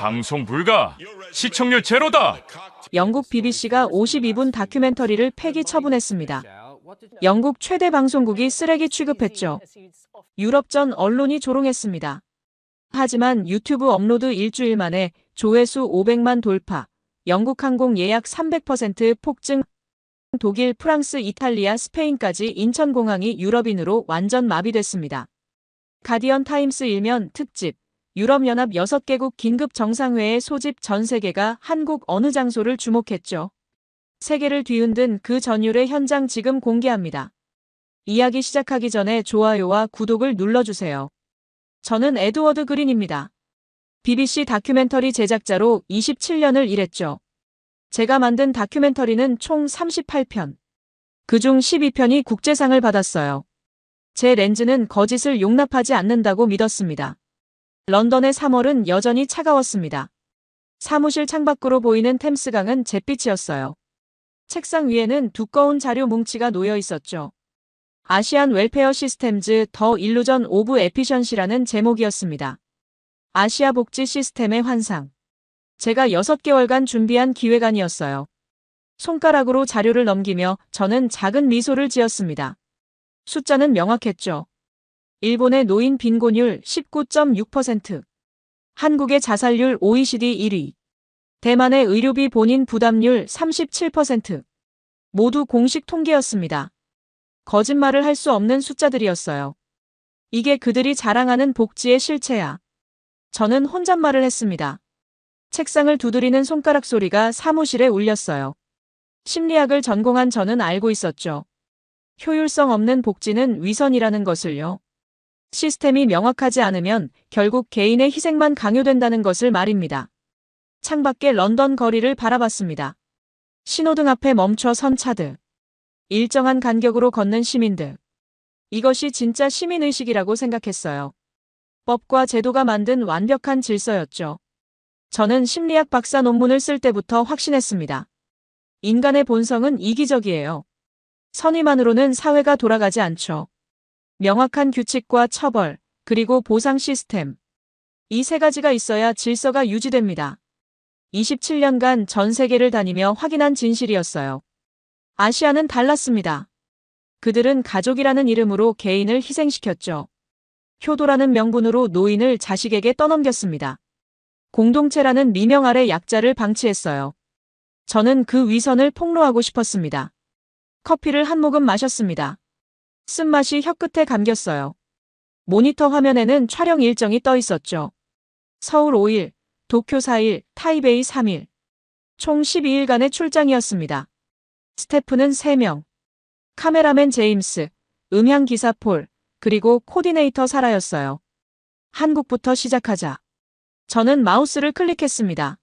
방송 불가. 시청률 제로다. 영국 BBC가 52분 다큐멘터리를 폐기 처분했습니다. 영국 최대 방송국이 쓰레기 취급했죠. 유럽 전 언론이 조롱했습니다. 하지만 유튜브 업로드 일주일 만에 조회수 500만 돌파, 영국 항공 예약 300% 폭증, 독일, 프랑스, 이탈리아, 스페인까지 인천공항이 유럽인으로 완전 마비됐습니다. 가디언 타임스 일면 특집, 유럽연합 6개국 긴급 정상회의 소집 전 세계가 한국 어느 장소를 주목했죠. 세계를 뒤흔든 그 전율의 현장 지금 공개합니다. 이야기 시작하기 전에 좋아요와 구독을 눌러주세요. 저는 에드워드 그린입니다. BBC 다큐멘터리 제작자로 27년을 일했죠. 제가 만든 다큐멘터리는 총 38편. 그중 12편이 국제상을 받았어요. 제 렌즈는 거짓을 용납하지 않는다고 믿었습니다. 런던의 3월은 여전히 차가웠습니다. 사무실 창밖으로 보이는 템스강은 잿빛이었어요. 책상 위에는 두꺼운 자료 뭉치가 놓여 있었죠. 아시안 웰페어 시스템즈 더 일루전 오브 에피션시라는 제목이었습니다. 아시아 복지 시스템의 환상. 제가 6개월간 준비한 기획안이었어요. 손가락으로 자료를 넘기며 저는 작은 미소를 지었습니다. 숫자는 명확했죠. 일본의 노인 빈곤율 19.6%, 한국의 자살률 OECD 1위, 대만의 의료비 본인 부담률 37%. 모두 공식 통계였습니다. 거짓말을 할 수 없는 숫자들이었어요. 이게 그들이 자랑하는 복지의 실체야. 저는 혼잣말을 했습니다. 책상을 두드리는 손가락 소리가 사무실에 울렸어요. 심리학을 전공한 저는 알고 있었죠. 효율성 없는 복지는 위선이라는 것을요. 시스템이 명확하지 않으면 결국 개인의 희생만 강요된다는 것을 말입니다. 창밖의 런던 거리를 바라봤습니다. 신호등 앞에 멈춰 선 차들. 일정한 간격으로 걷는 시민들. 이것이 진짜 시민의식이라고 생각했어요. 법과 제도가 만든 완벽한 질서였죠. 저는 심리학 박사 논문을 쓸 때부터 확신했습니다. 인간의 본성은 이기적이에요. 선의만으로는 사회가 돌아가지 않죠. 명확한 규칙과 처벌, 그리고 보상 시스템. 이 세 가지가 있어야 질서가 유지됩니다. 27년간 전 세계를 다니며 확인한 진실이었어요. 아시아는 달랐습니다. 그들은 가족이라는 이름으로 개인을 희생시켰죠. 효도라는 명분으로 노인을 자식에게 떠넘겼습니다. 공동체라는 미명 아래 약자를 방치했어요. 저는 그 위선을 폭로하고 싶었습니다. 커피를 한 모금 마셨습니다. 쓴맛이 혀끝에 감겼어요. 모니터 화면에는 촬영 일정이 떠 있었죠. 서울 5일, 도쿄 4일, 타이베이 3일. 총 12일간의 출장이었습니다. 스태프는 3명. 카메라맨 제임스, 음향기사 폴, 그리고 코디네이터 사라였어요. 한국부터 시작하자. 저는 마우스를 클릭했습니다.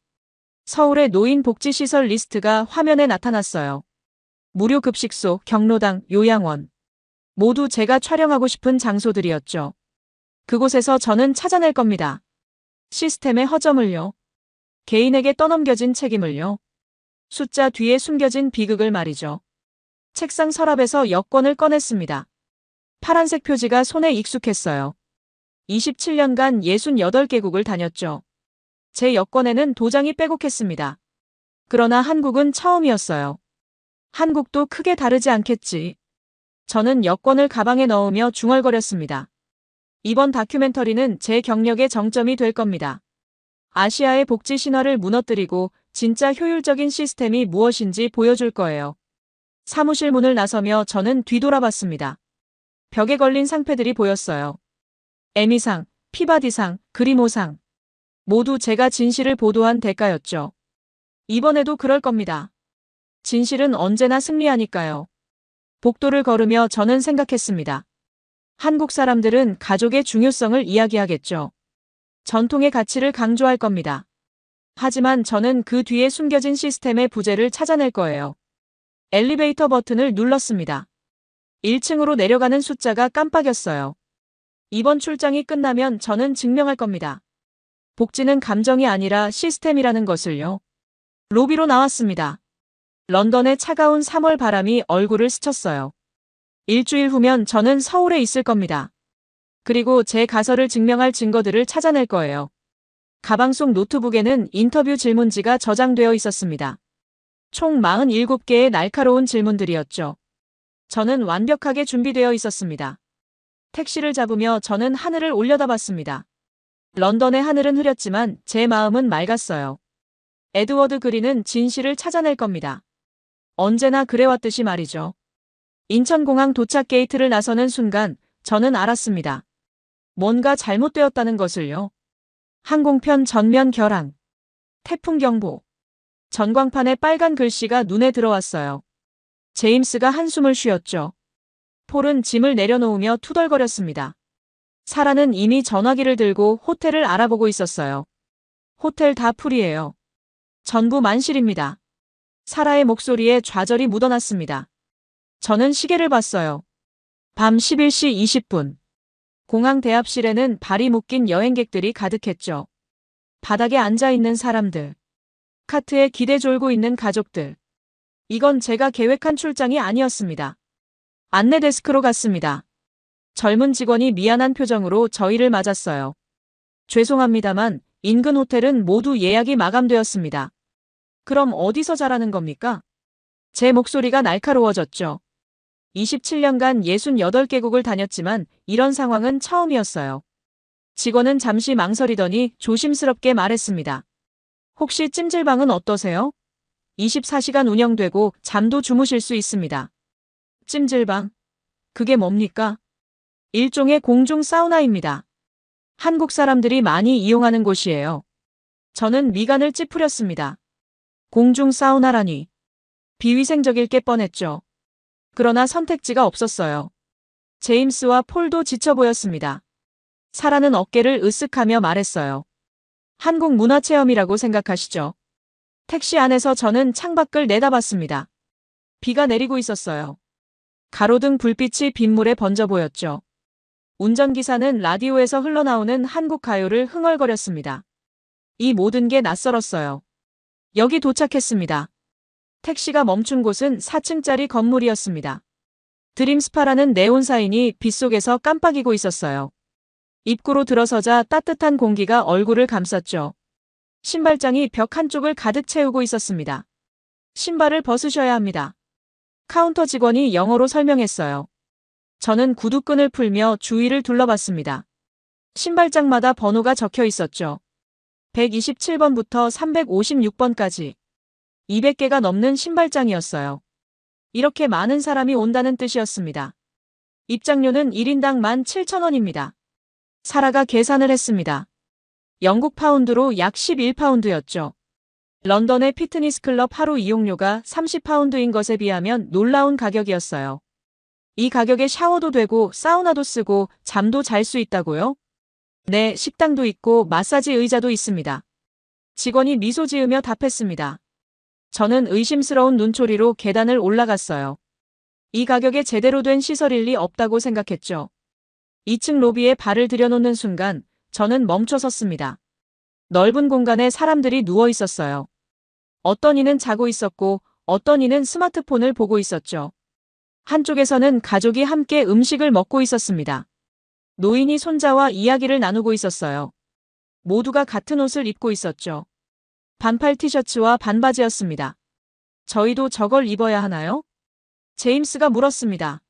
서울의 노인 복지시설 리스트가 화면에 나타났어요. 무료 급식소, 경로당, 요양원. 모두 제가 촬영하고 싶은 장소들이었죠. 그곳에서 저는 찾아낼 겁니다. 시스템의 허점을요. 개인에게 떠넘겨진 책임을요. 숫자 뒤에 숨겨진 비극을 말이죠. 책상 서랍에서 여권을 꺼냈습니다. 파란색 표지가 손에 익숙했어요. 27년간 68개국을 다녔죠. 제 여권에는 도장이 빼곡했습니다. 그러나 한국은 처음이었어요. 한국도 크게 다르지 않겠지. 저는 여권을 가방에 넣으며 중얼거렸습니다. 이번 다큐멘터리는 제 경력의 정점이 될 겁니다. 아시아의 복지 신화를 무너뜨리고 진짜 효율적인 시스템이 무엇인지 보여줄 거예요. 사무실 문을 나서며 저는 뒤돌아봤습니다. 벽에 걸린 상패들이 보였어요. 에미상, 피바디상, 그리모상. 모두 제가 진실을 보도한 대가였죠. 이번에도 그럴 겁니다. 진실은 언제나 승리하니까요. 복도를 걸으며 저는 생각했습니다. 한국 사람들은 가족의 중요성을 이야기하겠죠. 전통의 가치를 강조할 겁니다. 하지만 저는 그 뒤에 숨겨진 시스템의 부재를 찾아낼 거예요. 엘리베이터 버튼을 눌렀습니다. 1층으로 내려가는 숫자가 깜빡였어요. 이번 출장이 끝나면 저는 증명할 겁니다. 복지는 감정이 아니라 시스템이라는 것을요. 로비로 나왔습니다. 런던의 차가운 3월 바람이 얼굴을 스쳤어요. 일주일 후면 저는 서울에 있을 겁니다. 그리고 제 가설을 증명할 증거들을 찾아낼 거예요. 가방 속 노트북에는 인터뷰 질문지가 저장되어 있었습니다. 총 47개의 날카로운 질문들이었죠. 저는 완벽하게 준비되어 있었습니다. 택시를 잡으며 저는 하늘을 올려다봤습니다. 런던의 하늘은 흐렸지만 제 마음은 맑았어요. 에드워드 그린은 진실을 찾아낼 겁니다. 언제나 그래왔듯이 말이죠. 인천공항 도착 게이트를 나서는 순간 저는 알았습니다. 뭔가 잘못되었다는 것을요. 항공편 전면 결항. 태풍 경보. 전광판에 빨간 글씨가 눈에 들어왔어요. 제임스가 한숨을 쉬었죠. 폴은 짐을 내려놓으며 투덜거렸습니다. 사라는 이미 전화기를 들고 호텔을 알아보고 있었어요. 호텔 다 풀이에요. 전부 만실입니다. 사라의 목소리에 좌절이 묻어났습니다. 저는 시계를 봤어요. 밤 11시 20분. 공항 대합실에는 발이 묶인 여행객들이 가득했죠. 바닥에 앉아있는 사람들. 카트에 기대 졸고 있는 가족들. 이건 제가 계획한 출장이 아니었습니다. 안내 데스크로 갔습니다. 젊은 직원이 미안한 표정으로 저희를 맞았어요. 죄송합니다만 인근 호텔은 모두 예약이 마감되었습니다. 그럼 어디서 자라는 겁니까? 제 목소리가 날카로워졌죠. 27년간 68개국을 다녔지만 이런 상황은 처음이었어요. 직원은 잠시 망설이더니 조심스럽게 말했습니다. 혹시 찜질방은 어떠세요? 24시간 운영되고 잠도 주무실 수 있습니다. 찜질방? 그게 뭡니까? 일종의 공중 사우나입니다. 한국 사람들이 많이 이용하는 곳이에요. 저는 미간을 찌푸렸습니다. 공중 사우나라니. 비위생적일 게 뻔했죠. 그러나 선택지가 없었어요. 제임스와 폴도 지쳐 보였습니다. 사라는 어깨를 으쓱하며 말했어요. 한국 문화체험이라고 생각하시죠? 택시 안에서 저는 창밖을 내다봤습니다. 비가 내리고 있었어요. 가로등 불빛이 빗물에 번져 보였죠. 운전기사는 라디오에서 흘러나오는 한국 가요를 흥얼거렸습니다. 이 모든 게 낯설었어요. 여기 도착했습니다. 택시가 멈춘 곳은 4층짜리 건물이었습니다. 드림스파라는 네온 사인이 빗속에서 깜빡이고 있었어요. 입구로 들어서자 따뜻한 공기가 얼굴을 감쌌죠. 신발장이 벽 한쪽을 가득 채우고 있었습니다. 신발을 벗으셔야 합니다. 카운터 직원이 영어로 설명했어요. 저는 구두끈을 풀며 주위를 둘러봤습니다. 신발장마다 번호가 적혀 있었죠. 127번부터 356번까지. 200개가 넘는 신발장이었어요. 이렇게 많은 사람이 온다는 뜻이었습니다. 입장료는 1인당 17,000원입니다. 사라가 계산을 했습니다. 영국 파운드로 약 11파운드였죠. 런던의 피트니스 클럽 하루 이용료가 30파운드인 것에 비하면 놀라운 가격이었어요. 이 가격에 샤워도 되고 사우나도 쓰고 잠도 잘 수 있다고요? 네, 식당도 있고 마사지 의자도 있습니다. 직원이 미소 지으며 답했습니다. 저는 의심스러운 눈초리로 계단을 올라갔어요. 이 가격에 제대로 된 시설일 리 없다고 생각했죠. 2층 로비에 발을 들여놓는 순간 저는 멈춰 섰습니다. 넓은 공간에 사람들이 누워 있었어요. 어떤 이는 자고 있었고 어떤 이는 스마트폰을 보고 있었죠. 한쪽에서는 가족이 함께 음식을 먹고 있었습니다. 노인이 손자와 이야기를 나누고 있었어요. 모두가 같은 옷을 입고 있었죠. 반팔 티셔츠와 반바지였습니다. 저희도 저걸 입어야 하나요? 제임스가 물었습니다.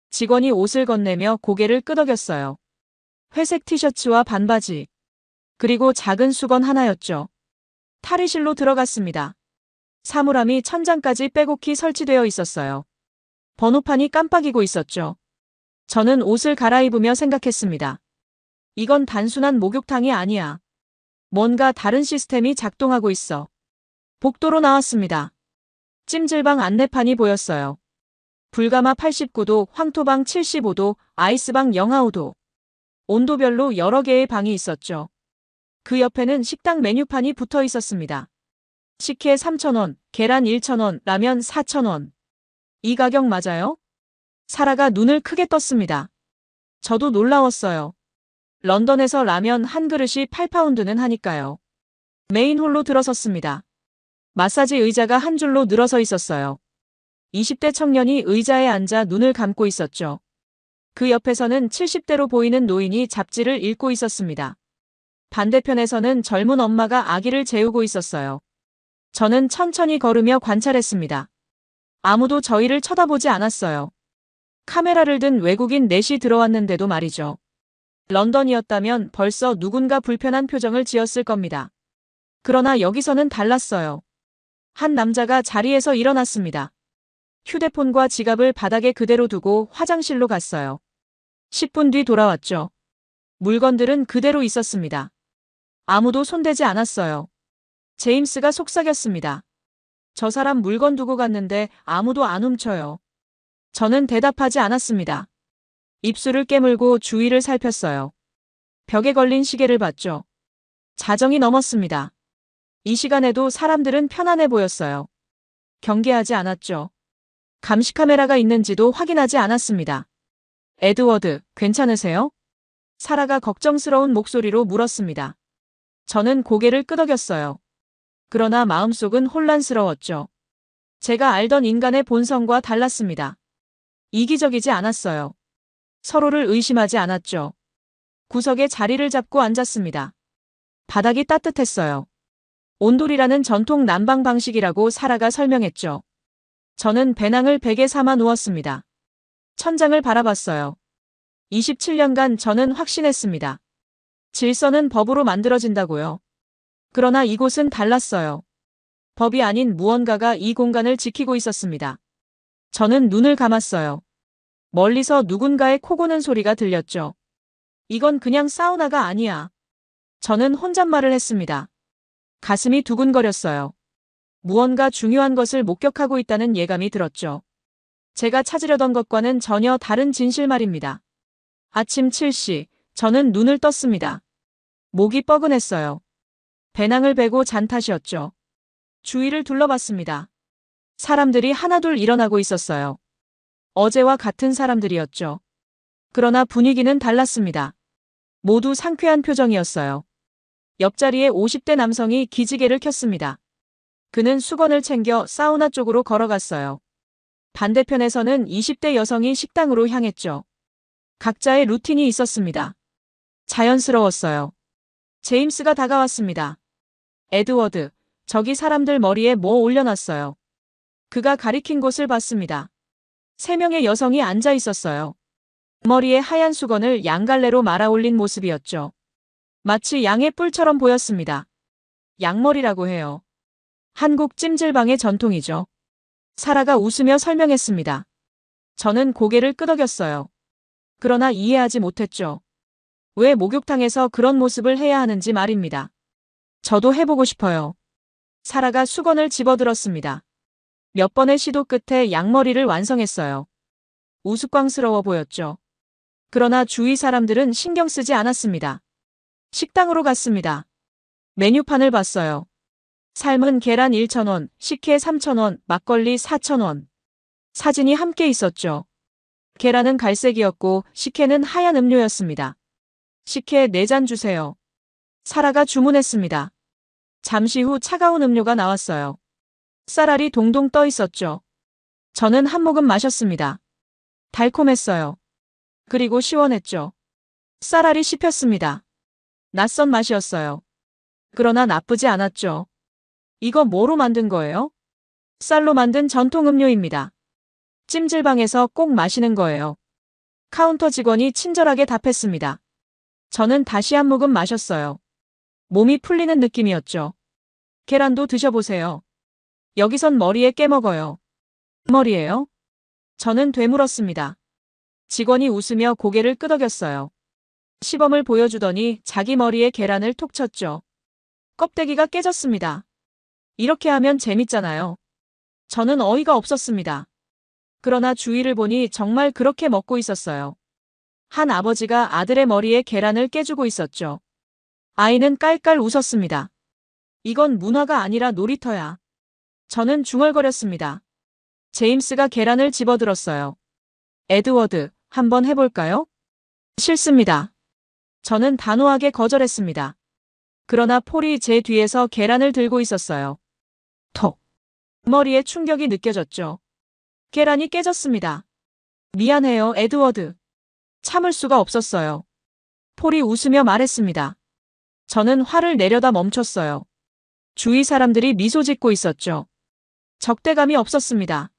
직원이 옷을 건네며 고개를 끄덕였어요. 회색 티셔츠와 반바지. 그리고 작은 수건 하나였죠. 탈의실로 들어갔습니다. 사물함이 천장까지 빼곡히 설치되어 있었어요. 번호판이 깜빡이고 있었죠. 저는 옷을 갈아입으며 생각했습니다. 이건 단순한 목욕탕이 아니야. 뭔가 다른 시스템이 작동하고 있어. 복도로 나왔습니다. 찜질방 안내판이 보였어요. 불가마 89도, 황토방 75도, 아이스방 영하 5도. 온도별로 여러 개의 방이 있었죠. 그 옆에는 식당 메뉴판이 붙어 있었습니다. 식혜 3,000원, 계란 1,000원, 라면 4,000원. 이 가격 맞아요? 사라가 눈을 크게 떴습니다. 저도 놀라웠어요. 런던에서 라면 한 그릇이 8파운드는 하니까요. 메인 홀로 들어섰습니다. 마사지 의자가 한 줄로 늘어서 있었어요. 20대 청년이 의자에 앉아 눈을 감고 있었죠. 그 옆에서는 70대로 보이는 노인이 잡지를 읽고 있었습니다. 반대편에서는 젊은 엄마가 아기를 재우고 있었어요. 저는 천천히 걸으며 관찰했습니다. 아무도 저희를 쳐다보지 않았어요. 카메라를 든 외국인 넷이 들어왔는데도 말이죠. 런던이었다면 벌써 누군가 불편한 표정을 지었을 겁니다. 그러나 여기서는 달랐어요. 한 남자가 자리에서 일어났습니다. 휴대폰과 지갑을 바닥에 그대로 두고 화장실로 갔어요. 10분 뒤 돌아왔죠. 물건들은 그대로 있었습니다. 아무도 손대지 않았어요. 제임스가 속삭였습니다. 저 사람 물건 두고 갔는데 아무도 안 훔쳐요. 저는 대답하지 않았습니다. 입술을 깨물고 주위를 살폈어요. 벽에 걸린 시계를 봤죠. 자정이 넘었습니다. 이 시간에도 사람들은 편안해 보였어요. 경계하지 않았죠. 감시 카메라가 있는지도 확인하지 않았습니다. 에드워드, 괜찮으세요? 사라가 걱정스러운 목소리로 물었습니다. 저는 고개를 끄덕였어요. 그러나 마음속은 혼란스러웠죠. 제가 알던 인간의 본성과 달랐습니다. 이기적이지 않았어요. 서로를 의심하지 않았죠. 구석에 자리를 잡고 앉았습니다. 바닥이 따뜻했어요. 온돌이라는 전통 난방 방식이라고 사라가 설명했죠. 저는 배낭을 베개 삼아 누웠습니다. 천장을 바라봤어요. 27년간 저는 확신했습니다. 질서는 법으로 만들어진다고요. 그러나 이곳은 달랐어요. 법이 아닌 무언가가 이 공간을 지키고 있었습니다. 저는 눈을 감았어요. 멀리서 누군가의 코 고는 소리가 들렸죠. 이건 그냥 사우나가 아니야. 저는 혼잣말을 했습니다. 가슴이 두근거렸어요. 무언가 중요한 것을 목격하고 있다는 예감이 들었죠. 제가 찾으려던 것과는 전혀 다른 진실 말입니다. 아침 7시, 저는 눈을 떴습니다. 목이 뻐근했어요. 배낭을 베고 잔 탓이었죠. 주위를 둘러봤습니다. 사람들이 하나둘 일어나고 있었어요. 어제와 같은 사람들이었죠. 그러나 분위기는 달랐습니다. 모두 상쾌한 표정이었어요. 옆자리에 50대 남성이 기지개를 켰습니다. 그는 수건을 챙겨 사우나 쪽으로 걸어갔어요. 반대편에서는 20대 여성이 식당으로 향했죠. 각자의 루틴이 있었습니다. 자연스러웠어요. 제임스가 다가왔습니다. 에드워드, 저기 사람들 머리에 뭐 올려놨어요. 그가 가리킨 곳을 봤습니다. 3명의 여성이 앉아 있었어요. 머리에 하얀 수건을 양갈래로 말아 올린 모습이었죠. 마치 양의 뿔처럼 보였습니다. 양머리라고 해요. 한국 찜질방의 전통이죠. 사라가 웃으며 설명했습니다. 저는 고개를 끄덕였어요. 그러나 이해하지 못했죠. 왜 목욕탕에서 그런 모습을 해야 하는지 말입니다. 저도 해보고 싶어요. 사라가 수건을 집어들었습니다. 몇 번의 시도 끝에 양머리를 완성했어요. 우스꽝스러워 보였죠. 그러나 주위 사람들은 신경 쓰지 않았습니다. 식당으로 갔습니다. 메뉴판을 봤어요. 삶은 계란 1,000원, 식혜 3,000원, 막걸리 4,000원. 사진이 함께 있었죠. 계란은 갈색이었고 식혜는 하얀 음료였습니다. 식혜 4잔 주세요. 사라가 주문했습니다. 잠시 후 차가운 음료가 나왔어요. 쌀알이 동동 떠 있었죠. 저는 한 모금 마셨습니다. 달콤했어요. 그리고 시원했죠. 쌀알이 씹혔습니다. 낯선 맛이었어요. 그러나 나쁘지 않았죠. 이거 뭐로 만든 거예요? 쌀로 만든 전통 음료입니다. 찜질방에서 꼭 마시는 거예요. 카운터 직원이 친절하게 답했습니다. 저는 다시 한 모금 마셨어요. 몸이 풀리는 느낌이었죠. 계란도 드셔보세요. 여기선 머리에 깨먹어요. 머리예요? 저는 되물었습니다. 직원이 웃으며 고개를 끄덕였어요. 시범을 보여주더니 자기 머리에 계란을 톡 쳤죠. 껍데기가 깨졌습니다. 이렇게 하면 재밌잖아요. 저는 어이가 없었습니다. 그러나 주위를 보니 정말 그렇게 먹고 있었어요. 한 아버지가 아들의 머리에 계란을 깨주고 있었죠. 아이는 깔깔 웃었습니다. 이건 문화가 아니라 놀이터야. 저는 중얼거렸습니다. 제임스가 계란을 집어들었어요. 에드워드, 한번 해볼까요? 싫습니다. 저는 단호하게 거절했습니다. 그러나 폴이 제 뒤에서 계란을 들고 있었어요. 톡. 머리에 충격이 느껴졌죠. 계란이 깨졌습니다. 미안해요, 에드워드. 참을 수가 없었어요. 폴이 웃으며 말했습니다. 저는 화를 내려다 멈췄어요. 주위 사람들이 미소 짓고 있었죠. 적대감이 없었습니다.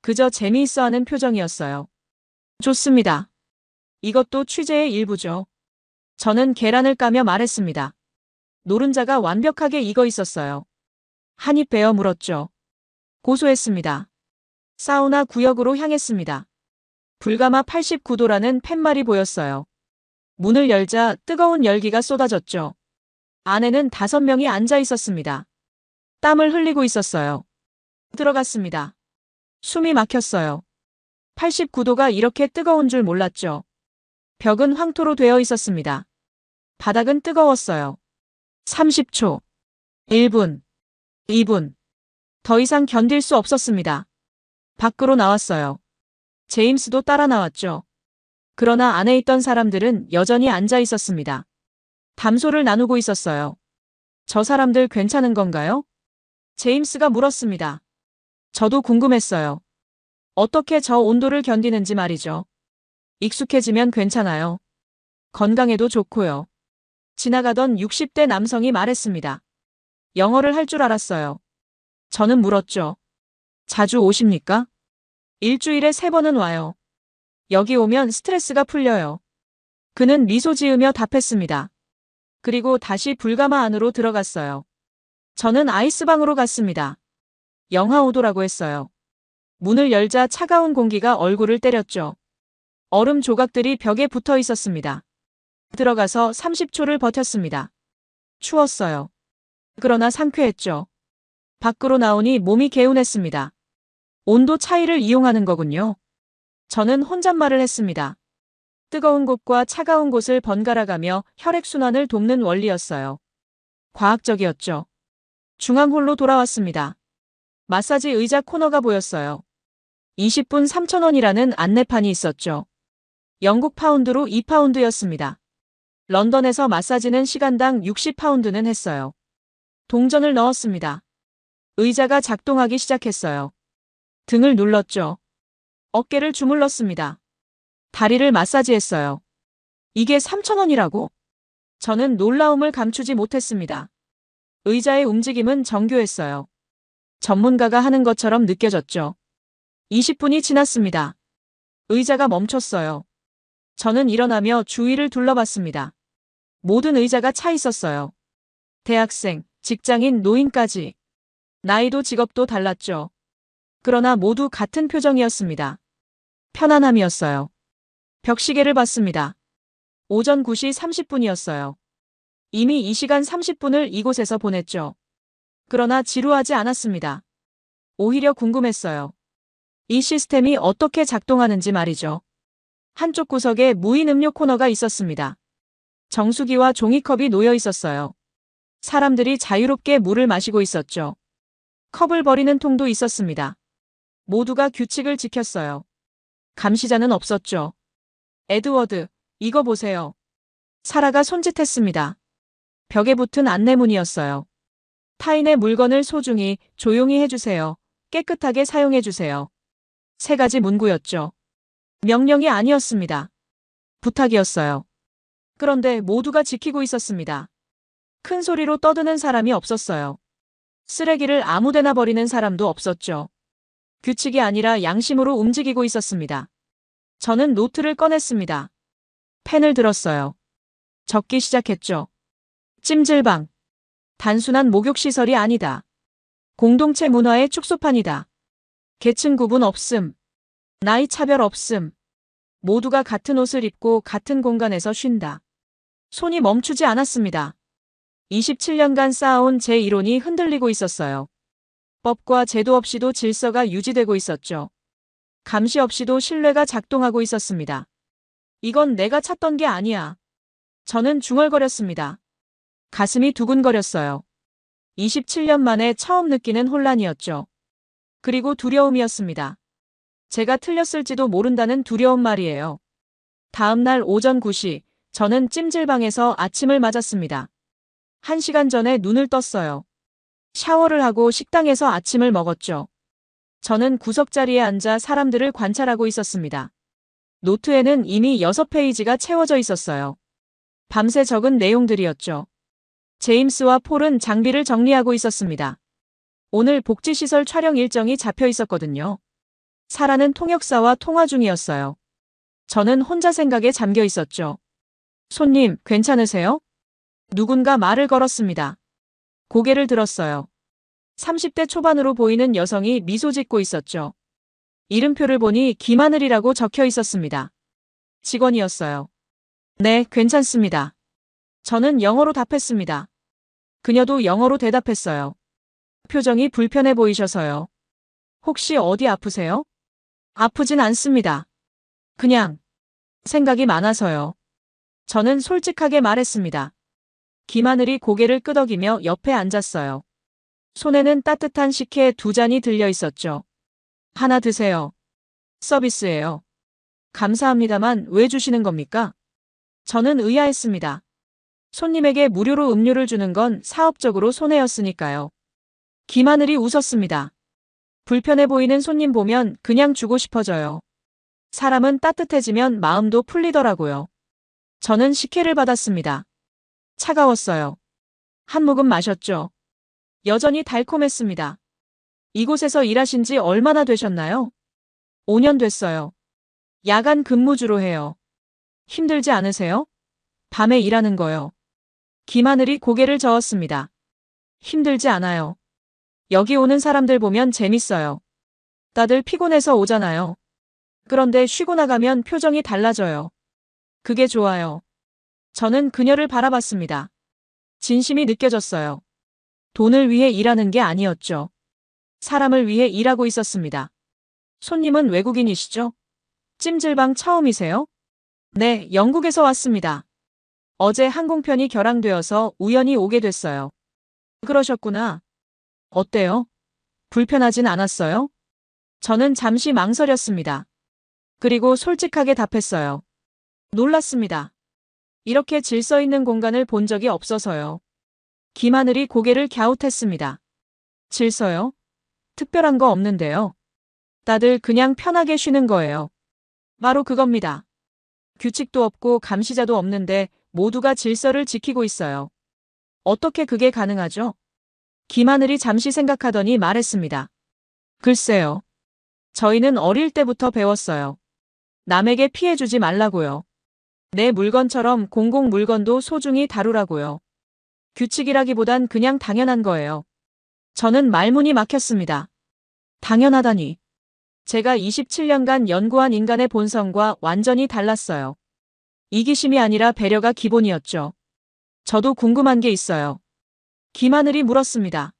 그저 재미있어하는 표정이었어요. 좋습니다. 이것도 취재의 일부죠. 저는 계란을 까며 말했습니다. 노른자가 완벽하게 익어 있었어요. 한 입 베어 물었죠. 고소했습니다. 사우나 구역으로 향했습니다. 불가마 89도라는 팻말이 보였어요. 문을 열자 뜨거운 열기가 쏟아졌죠. 안에는 5명이 앉아 있었습니다. 땀을 흘리고 있었어요. 들어갔습니다. 숨이 막혔어요. 89도가 이렇게 뜨거운 줄 몰랐죠. 벽은 황토로 되어 있었습니다. 바닥은 뜨거웠어요. 30초, 1분, 2분. 더 이상 견딜 수 없었습니다. 밖으로 나왔어요. 제임스도 따라 나왔죠. 그러나 안에 있던 사람들은 여전히 앉아 있었습니다. 담소를 나누고 있었어요. 저 사람들 괜찮은 건가요? 제임스가 물었습니다. 저도 궁금했어요. 어떻게 저 온도를 견디는지 말이죠. 익숙해지면 괜찮아요. 건강에도 좋고요. 지나가던 60대 남성이 말했습니다. 영어를 할 줄 알았어요. 저는 물었죠. 자주 오십니까? 일주일에 3번은 와요. 여기 오면 스트레스가 풀려요. 그는 미소 지으며 답했습니다. 그리고 다시 불가마 안으로 들어갔어요. 저는 아이스방으로 갔습니다. 영하 5도라고 했어요. 문을 열자 차가운 공기가 얼굴을 때렸죠. 얼음 조각들이 벽에 붙어 있었습니다. 들어가서 30초를 버텼습니다. 추웠어요. 그러나 상쾌했죠. 밖으로 나오니 몸이 개운했습니다. 온도 차이를 이용하는 거군요. 저는 혼잣말을 했습니다. 뜨거운 곳과 차가운 곳을 번갈아가며 혈액순환을 돕는 원리였어요. 과학적이었죠. 중앙홀로 돌아왔습니다. 마사지 의자 코너가 보였어요. 20분 3,000원이라는 안내판이 있었죠. 영국 파운드로 2파운드였습니다. 런던에서 마사지는 시간당 60파운드는 했어요. 동전을 넣었습니다. 의자가 작동하기 시작했어요. 등을 눌렀죠. 어깨를 주물렀습니다. 다리를 마사지했어요. 이게 3,000원이라고? 저는 놀라움을 감추지 못했습니다. 의자의 움직임은 정교했어요. 전문가가 하는 것처럼 느껴졌죠. 20분이 지났습니다. 의자가 멈췄어요. 저는 일어나며 주위를 둘러봤습니다. 모든 의자가 차 있었어요. 대학생, 직장인, 노인까지. 나이도 직업도 달랐죠. 그러나 모두 같은 표정이었습니다. 편안함이었어요. 벽시계를 봤습니다. 오전 9시 30분이었어요. 이미 이 시간 30분을 이곳에서 보냈죠. 그러나 지루하지 않았습니다. 오히려 궁금했어요. 이 시스템이 어떻게 작동하는지 말이죠. 한쪽 구석에 무인 음료 코너가 있었습니다. 정수기와 종이컵이 놓여 있었어요. 사람들이 자유롭게 물을 마시고 있었죠. 컵을 버리는 통도 있었습니다. 모두가 규칙을 지켰어요. 감시자는 없었죠. 에드워드, 이거 보세요. 사라가 손짓했습니다. 벽에 붙은 안내문이었어요. 타인의 물건을 소중히, 조용히 해주세요. 깨끗하게 사용해주세요. 3가지 문구였죠. 명령이 아니었습니다. 부탁이었어요. 그런데 모두가 지키고 있었습니다. 큰 소리로 떠드는 사람이 없었어요. 쓰레기를 아무데나 버리는 사람도 없었죠. 규칙이 아니라 양심으로 움직이고 있었습니다. 저는 노트를 꺼냈습니다. 펜을 들었어요. 적기 시작했죠. 찜질방. 단순한 목욕시설이 아니다. 공동체 문화의 축소판이다. 계층 구분 없음. 나이 차별 없음. 모두가 같은 옷을 입고 같은 공간에서 쉰다. 손이 멈추지 않았습니다. 27년간 쌓아온 제 이론이 흔들리고 있었어요. 법과 제도 없이도 질서가 유지되고 있었죠. 감시 없이도 신뢰가 작동하고 있었습니다. 이건 내가 찾던 게 아니야. 저는 중얼거렸습니다. 가슴이 두근거렸어요. 27년 만에 처음 느끼는 혼란이었죠. 그리고 두려움이었습니다. 제가 틀렸을지도 모른다는 두려운 말이에요. 다음 날 오전 9시, 저는 찜질방에서 아침을 맞았습니다. 1시간 전에 눈을 떴어요. 샤워를 하고 식당에서 아침을 먹었죠. 저는 구석자리에 앉아 사람들을 관찰하고 있었습니다. 노트에는 이미 6페이지가 채워져 있었어요. 밤새 적은 내용들이었죠. 제임스와 폴은 장비를 정리하고 있었습니다. 오늘 복지시설 촬영 일정이 잡혀 있었거든요. 사라는 통역사와 통화 중이었어요. 저는 혼자 생각에 잠겨 있었죠. 손님, 괜찮으세요? 누군가 말을 걸었습니다. 고개를 들었어요. 30대 초반으로 보이는 여성이 미소 짓고 있었죠. 이름표를 보니 김하늘이라고 적혀 있었습니다. 직원이었어요. 네, 괜찮습니다. 저는 영어로 답했습니다. 그녀도 영어로 대답했어요. 표정이 불편해 보이셔서요. 혹시 어디 아프세요? 아프진 않습니다. 그냥 생각이 많아서요. 저는 솔직하게 말했습니다. 김하늘이 고개를 끄덕이며 옆에 앉았어요. 손에는 따뜻한 식혜 2잔이 들려 있었죠. 하나 드세요. 서비스예요. 감사합니다만 왜 주시는 겁니까? 저는 의아했습니다. 손님에게 무료로 음료를 주는 건 사업적으로 손해였으니까요. 김하늘이 웃었습니다. 불편해 보이는 손님 보면 그냥 주고 싶어져요. 사람은 따뜻해지면 마음도 풀리더라고요. 저는 식혜를 받았습니다. 차가웠어요. 한 모금 마셨죠. 여전히 달콤했습니다. 이곳에서 일하신 지 얼마나 되셨나요? 5년 됐어요. 야간 근무주로 해요. 힘들지 않으세요? 밤에 일하는 거요. 김하늘이 고개를 저었습니다. 힘들지 않아요. 여기 오는 사람들 보면 재밌어요. 다들 피곤해서 오잖아요. 그런데 쉬고 나가면 표정이 달라져요. 그게 좋아요. 저는 그녀를 바라봤습니다. 진심이 느껴졌어요. 돈을 위해 일하는 게 아니었죠. 사람을 위해 일하고 있었습니다. 손님은 외국인이시죠? 찜질방 처음이세요? 네, 영국에서 왔습니다. 어제 항공편이 결항되어서 우연히 오게 됐어요. 그러셨구나. 어때요? 불편하진 않았어요? 저는 잠시 망설였습니다. 그리고 솔직하게 답했어요. 놀랐습니다. 이렇게 질서 있는 공간을 본 적이 없어서요. 김하늘이 고개를 갸웃했습니다. 질서요? 특별한 거 없는데요. 다들 그냥 편하게 쉬는 거예요. 바로 그겁니다. 규칙도 없고 감시자도 없는데 모두가 질서를 지키고 있어요. 어떻게 그게 가능하죠? 김하늘이 잠시 생각하더니 말했습니다. 글쎄요. 저희는 어릴 때부터 배웠어요. 남에게 피해 주지 말라고요. 내 물건처럼 공공 물건도 소중히 다루라고요. 규칙이라기보단 그냥 당연한 거예요. 저는 말문이 막혔습니다. 당연하다니. 제가 27년간 연구한 인간의 본성과 완전히 달랐어요. 이기심이 아니라 배려가 기본이었죠. 저도 궁금한 게 있어요. 김하늘이 물었습니다.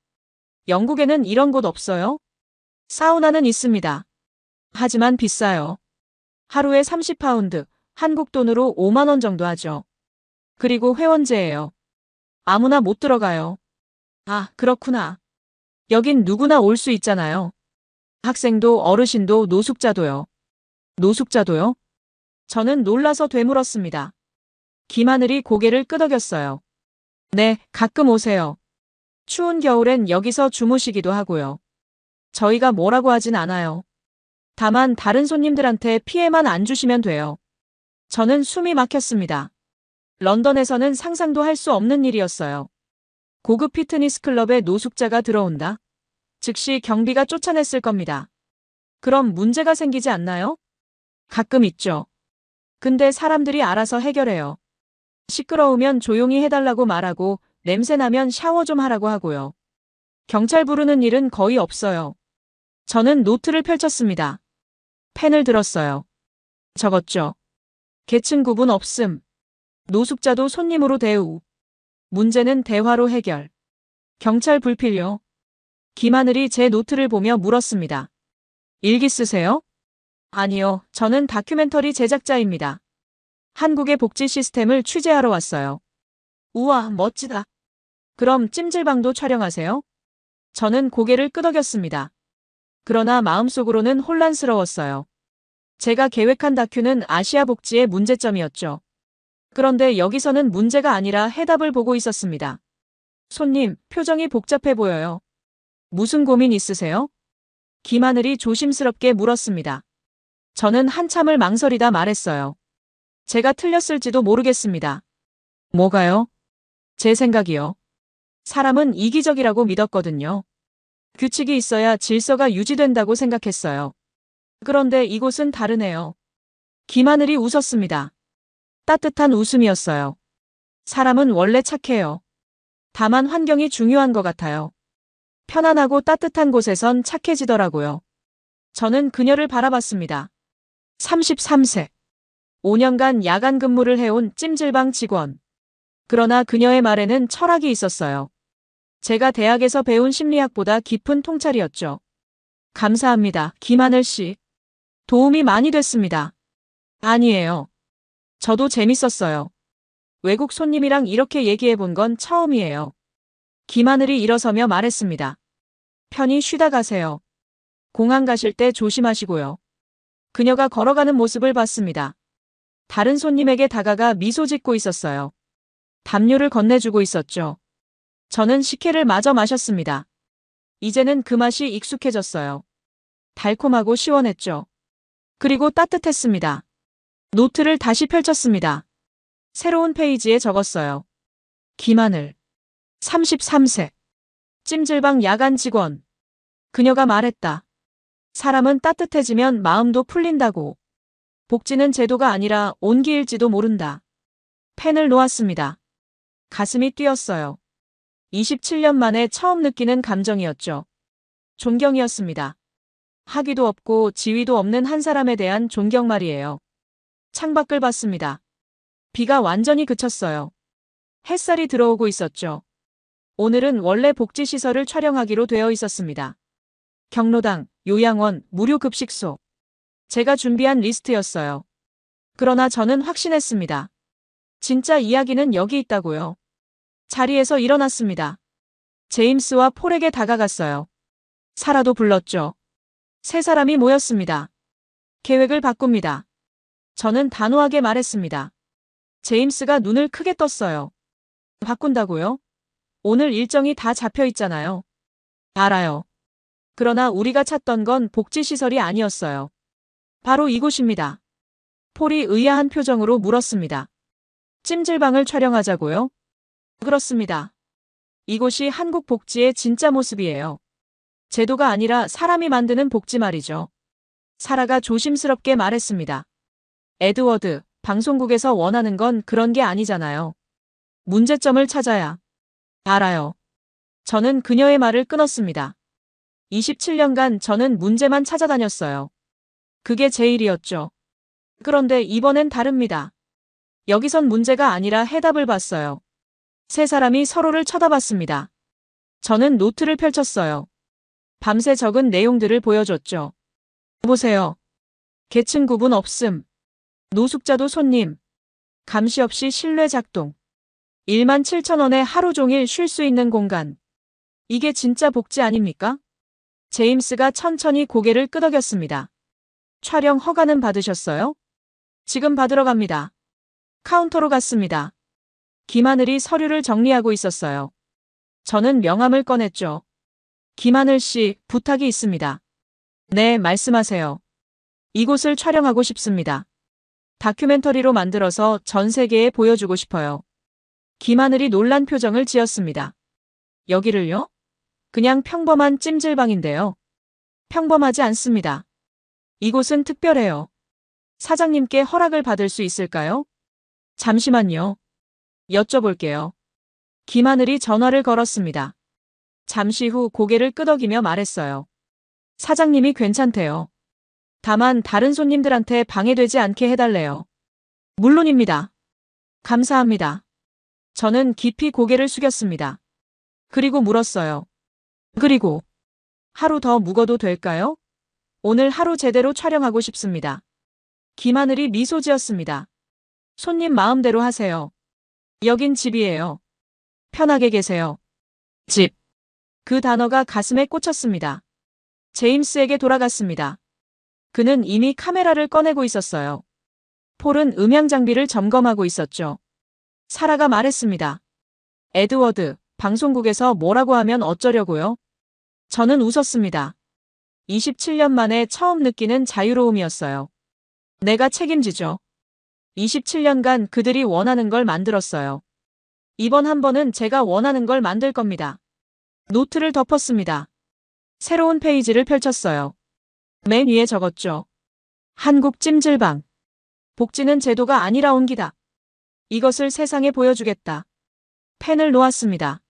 영국에는 이런 곳 없어요? 사우나는 있습니다. 하지만 비싸요. 하루에 30파운드, 한국 돈으로 5만 원 정도 하죠. 그리고 회원제예요. 아무나 못 들어가요. 아, 그렇구나. 여긴 누구나 올 수 있잖아요. 학생도 어르신도 노숙자도요. 노숙자도요? 저는 놀라서 되물었습니다. 김하늘이 고개를 끄덕였어요. 네, 가끔 오세요. 추운 겨울엔 여기서 주무시기도 하고요. 저희가 뭐라고 하진 않아요. 다만 다른 손님들한테 피해만 안 주시면 돼요. 저는 숨이 막혔습니다. 런던에서는 상상도 할 수 없는 일이었어요. 고급 피트니스 클럽에 노숙자가 들어온다? 즉시 경비가 쫓아냈을 겁니다. 그럼 문제가 생기지 않나요? 가끔 있죠. 근데 사람들이 알아서 해결해요. 시끄러우면 조용히 해달라고 말하고 냄새 나면 샤워 좀 하라고 하고요. 경찰 부르는 일은 거의 없어요. 저는 노트를 펼쳤습니다. 펜을 들었어요. 적었죠. 계층 구분 없음. 노숙자도 손님으로 대우. 문제는 대화로 해결. 경찰 불필요. 김하늘이 제 노트를 보며 물었습니다. 일기 쓰세요? 아니요, 저는 다큐멘터리 제작자입니다. 한국의 복지 시스템을 취재하러 왔어요. 우와, 멋지다. 그럼 찜질방도 촬영하세요? 저는 고개를 끄덕였습니다. 그러나 마음속으로는 혼란스러웠어요. 제가 계획한 다큐는 아시아 복지의 문제점이었죠. 그런데 여기서는 문제가 아니라 해답을 보고 있었습니다. 손님, 표정이 복잡해 보여요. 무슨 고민 있으세요? 김하늘이 조심스럽게 물었습니다. 저는 한참을 망설이다 말했어요. 제가 틀렸을지도 모르겠습니다. 뭐가요? 제 생각이요. 사람은 이기적이라고 믿었거든요. 규칙이 있어야 질서가 유지된다고 생각했어요. 그런데 이곳은 다르네요. 김하늘이 웃었습니다. 따뜻한 웃음이었어요. 사람은 원래 착해요. 다만 환경이 중요한 것 같아요. 편안하고 따뜻한 곳에선 착해지더라고요. 저는 그녀를 바라봤습니다. 33세. 5년간 야간 근무를 해온 찜질방 직원. 그러나 그녀의 말에는 철학이 있었어요. 제가 대학에서 배운 심리학보다 깊은 통찰이었죠. 감사합니다, 김하늘 씨. 도움이 많이 됐습니다. 아니에요. 저도 재밌었어요. 외국 손님이랑 이렇게 얘기해 본 건 처음이에요. 김하늘이 일어서며 말했습니다. 편히 쉬다 가세요. 공항 가실 때 조심하시고요. 그녀가 걸어가는 모습을 봤습니다. 다른 손님에게 다가가 미소 짓고 있었어요. 담요를 건네주고 있었죠. 저는 식혜를 마저 마셨습니다. 이제는 그 맛이 익숙해졌어요. 달콤하고 시원했죠. 그리고 따뜻했습니다. 노트를 다시 펼쳤습니다. 새로운 페이지에 적었어요. 김하늘. 33세. 찜질방 야간 직원. 그녀가 말했다. 사람은 따뜻해지면 마음도 풀린다고. 복지는 제도가 아니라 온기일지도 모른다. 펜을 놓았습니다. 가슴이 뛰었어요. 27년 만에 처음 느끼는 감정이었죠. 존경이었습니다. 학위도 없고 지위도 없는 한 사람에 대한 존경 말이에요. 창밖을 봤습니다. 비가 완전히 그쳤어요. 햇살이 들어오고 있었죠. 오늘은 원래 복지시설을 촬영하기로 되어 있었습니다. 경로당, 요양원, 무료급식소. 제가 준비한 리스트였어요. 그러나 저는 확신했습니다. 진짜 이야기는 여기 있다고요. 자리에서 일어났습니다. 제임스와 폴에게 다가갔어요. 사라도 불렀죠. 세 사람이 모였습니다. 계획을 바꿉니다. 저는 단호하게 말했습니다. 제임스가 눈을 크게 떴어요. 바꾼다고요? 오늘 일정이 다 잡혀 있잖아요. 알아요. 그러나 우리가 찾던 건 복지시설이 아니었어요. 바로 이곳입니다. 폴이 의아한 표정으로 물었습니다. 찜질방을 촬영하자고요? 그렇습니다. 이곳이 한국 복지의 진짜 모습이에요. 제도가 아니라 사람이 만드는 복지 말이죠. 사라가 조심스럽게 말했습니다. 에드워드, 방송국에서 원하는 건 그런 게 아니잖아요. 문제점을 찾아야. 알아요. 저는 그녀의 말을 끊었습니다. 27년간 저는 문제만 찾아다녔어요. 그게 제 일이었죠. 그런데 이번엔 다릅니다. 여기선 문제가 아니라 해답을 봤어요. 세 사람이 서로를 쳐다봤습니다. 저는 노트를 펼쳤어요. 밤새 적은 내용들을 보여줬죠. 보세요. 계층 구분 없음. 노숙자도 손님. 감시 없이 실내 작동. 17,000원에 하루 종일 쉴 수 있는 공간. 이게 진짜 복지 아닙니까? 제임스가 천천히 고개를 끄덕였습니다. 촬영 허가는 받으셨어요? 지금 받으러 갑니다. 카운터로 갔습니다. 김하늘이 서류를 정리하고 있었어요. 저는 명함을 꺼냈죠. 김하늘 씨, 부탁이 있습니다. 네, 말씀하세요. 이곳을 촬영하고 싶습니다. 다큐멘터리로 만들어서 전 세계에 보여주고 싶어요. 김하늘이 놀란 표정을 지었습니다. 여기를요? 그냥 평범한 찜질방인데요. 평범하지 않습니다. 이곳은 특별해요. 사장님께 허락을 받을 수 있을까요? 잠시만요. 여쭤볼게요. 김하늘이 전화를 걸었습니다. 잠시 후 고개를 끄덕이며 말했어요. 사장님이 괜찮대요. 다만 다른 손님들한테 방해되지 않게 해달래요. 물론입니다. 감사합니다. 저는 깊이 고개를 숙였습니다. 그리고 물었어요. 그리고 하루 더 묵어도 될까요? 오늘 하루 제대로 촬영하고 싶습니다. 김하늘이 미소 지었습니다. 손님 마음대로 하세요. 여긴 집이에요. 편하게 계세요. 집. 그 단어가 가슴에 꽂혔습니다. 제임스에게 돌아갔습니다. 그는 이미 카메라를 꺼내고 있었어요. 폴은 음향 장비를 점검하고 있었죠. 사라가 말했습니다. 에드워드, 방송국에서 뭐라고 하면 어쩌려고요? 저는 웃었습니다. 27년 만에 처음 느끼는 자유로움이었어요. 내가 책임지죠. 27년간 그들이 원하는 걸 만들었어요. 이번 한 번은 제가 원하는 걸 만들 겁니다. 노트를 덮었습니다. 새로운 페이지를 펼쳤어요. 맨 위에 적었죠. 한국 찜질방. 복지는 제도가 아니라 온기다. 이것을 세상에 보여주겠다. 펜을 놓았습니다.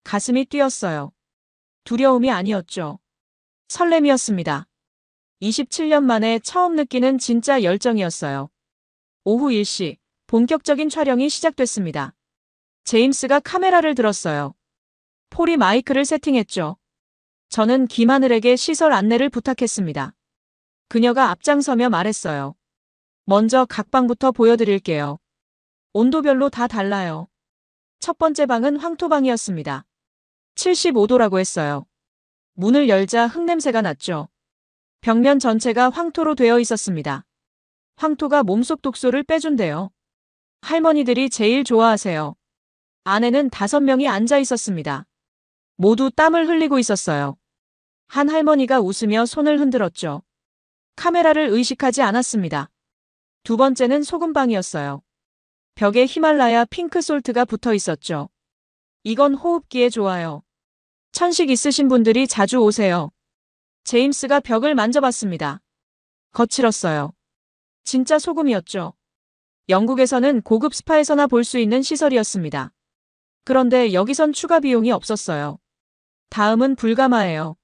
가슴이 뛰었어요. 두려움이 아니었죠. 설렘이었습니다. 27년 만에 처음 느끼는 진짜 열정이었어요. 오후 1시, 본격적인 촬영이 시작됐습니다. 제임스가 카메라를 들었어요. 폴이 마이크를 세팅했죠. 저는 김하늘에게 시설 안내를 부탁했습니다. 그녀가 앞장서며 말했어요. 먼저 각 방부터 보여드릴게요. 온도별로 다 달라요. 첫 번째 방은 황토방이었습니다. 75도라고 했어요. 문을 열자 흙냄새가 났죠. 벽면 전체가 황토로 되어 있었습니다. 황토가 몸속 독소를 빼준대요. 할머니들이 제일 좋아하세요. 안에는 5명이 앉아 있었습니다. 모두 땀을 흘리고 있었어요. 한 할머니가 웃으며 손을 흔들었죠. 카메라를 의식하지 않았습니다. 두 번째는 소금방이었어요. 벽에 히말라야 핑크 솔트가 붙어 있었죠. 이건 호흡기에 좋아요. 천식 있으신 분들이 자주 오세요. 제임스가 벽을 만져봤습니다. 거칠었어요. 진짜 소금이었죠. 영국에서는 고급 스파에서나 볼 수 있는 시설이었습니다. 그런데 여기선 추가 비용이 없었어요. 다음은 불가마예요.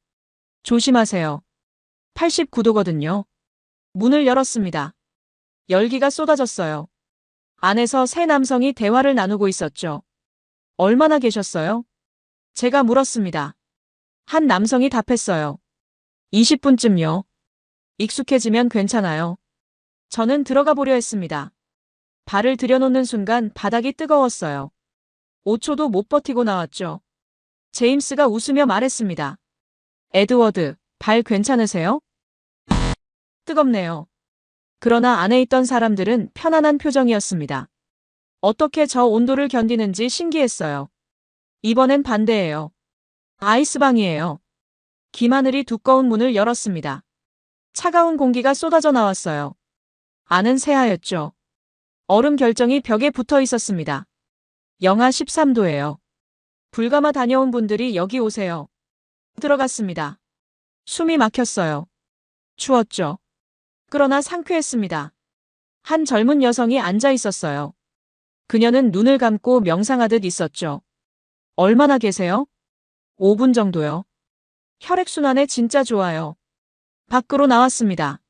조심하세요. 89도거든요. 문을 열었습니다. 열기가 쏟아졌어요. 안에서 세 남성이 대화를 나누고 있었죠. 얼마나 계셨어요? 제가 물었습니다. 한 남성이 답했어요. 20분쯤요. 익숙해지면 괜찮아요. 저는 들어가 보려 했습니다. 발을 들여놓는 순간 바닥이 뜨거웠어요. 5초도 못 버티고 나왔죠. 제임스가 웃으며 말했습니다. 에드워드, 발 괜찮으세요? 뜨겁네요. 그러나 안에 있던 사람들은 편안한 표정이었습니다. 어떻게 저 온도를 견디는지 신기했어요. 이번엔 반대예요. 아이스방이에요. 김하늘이 두꺼운 문을 열었습니다. 차가운 공기가 쏟아져 나왔어요. 안은 새하였죠. 얼음 결정이 벽에 붙어 있었습니다. 영하 13도예요. 불가마 다녀온 분들이 여기 오세요. 들어갔습니다. 숨이 막혔어요. 추웠죠. 그러나 상쾌했습니다. 한 젊은 여성이 앉아 있었어요. 그녀는 눈을 감고 명상하듯 있었죠. 얼마나 계세요? 5분 정도요. 혈액순환에 진짜 좋아요. 밖으로 나왔습니다.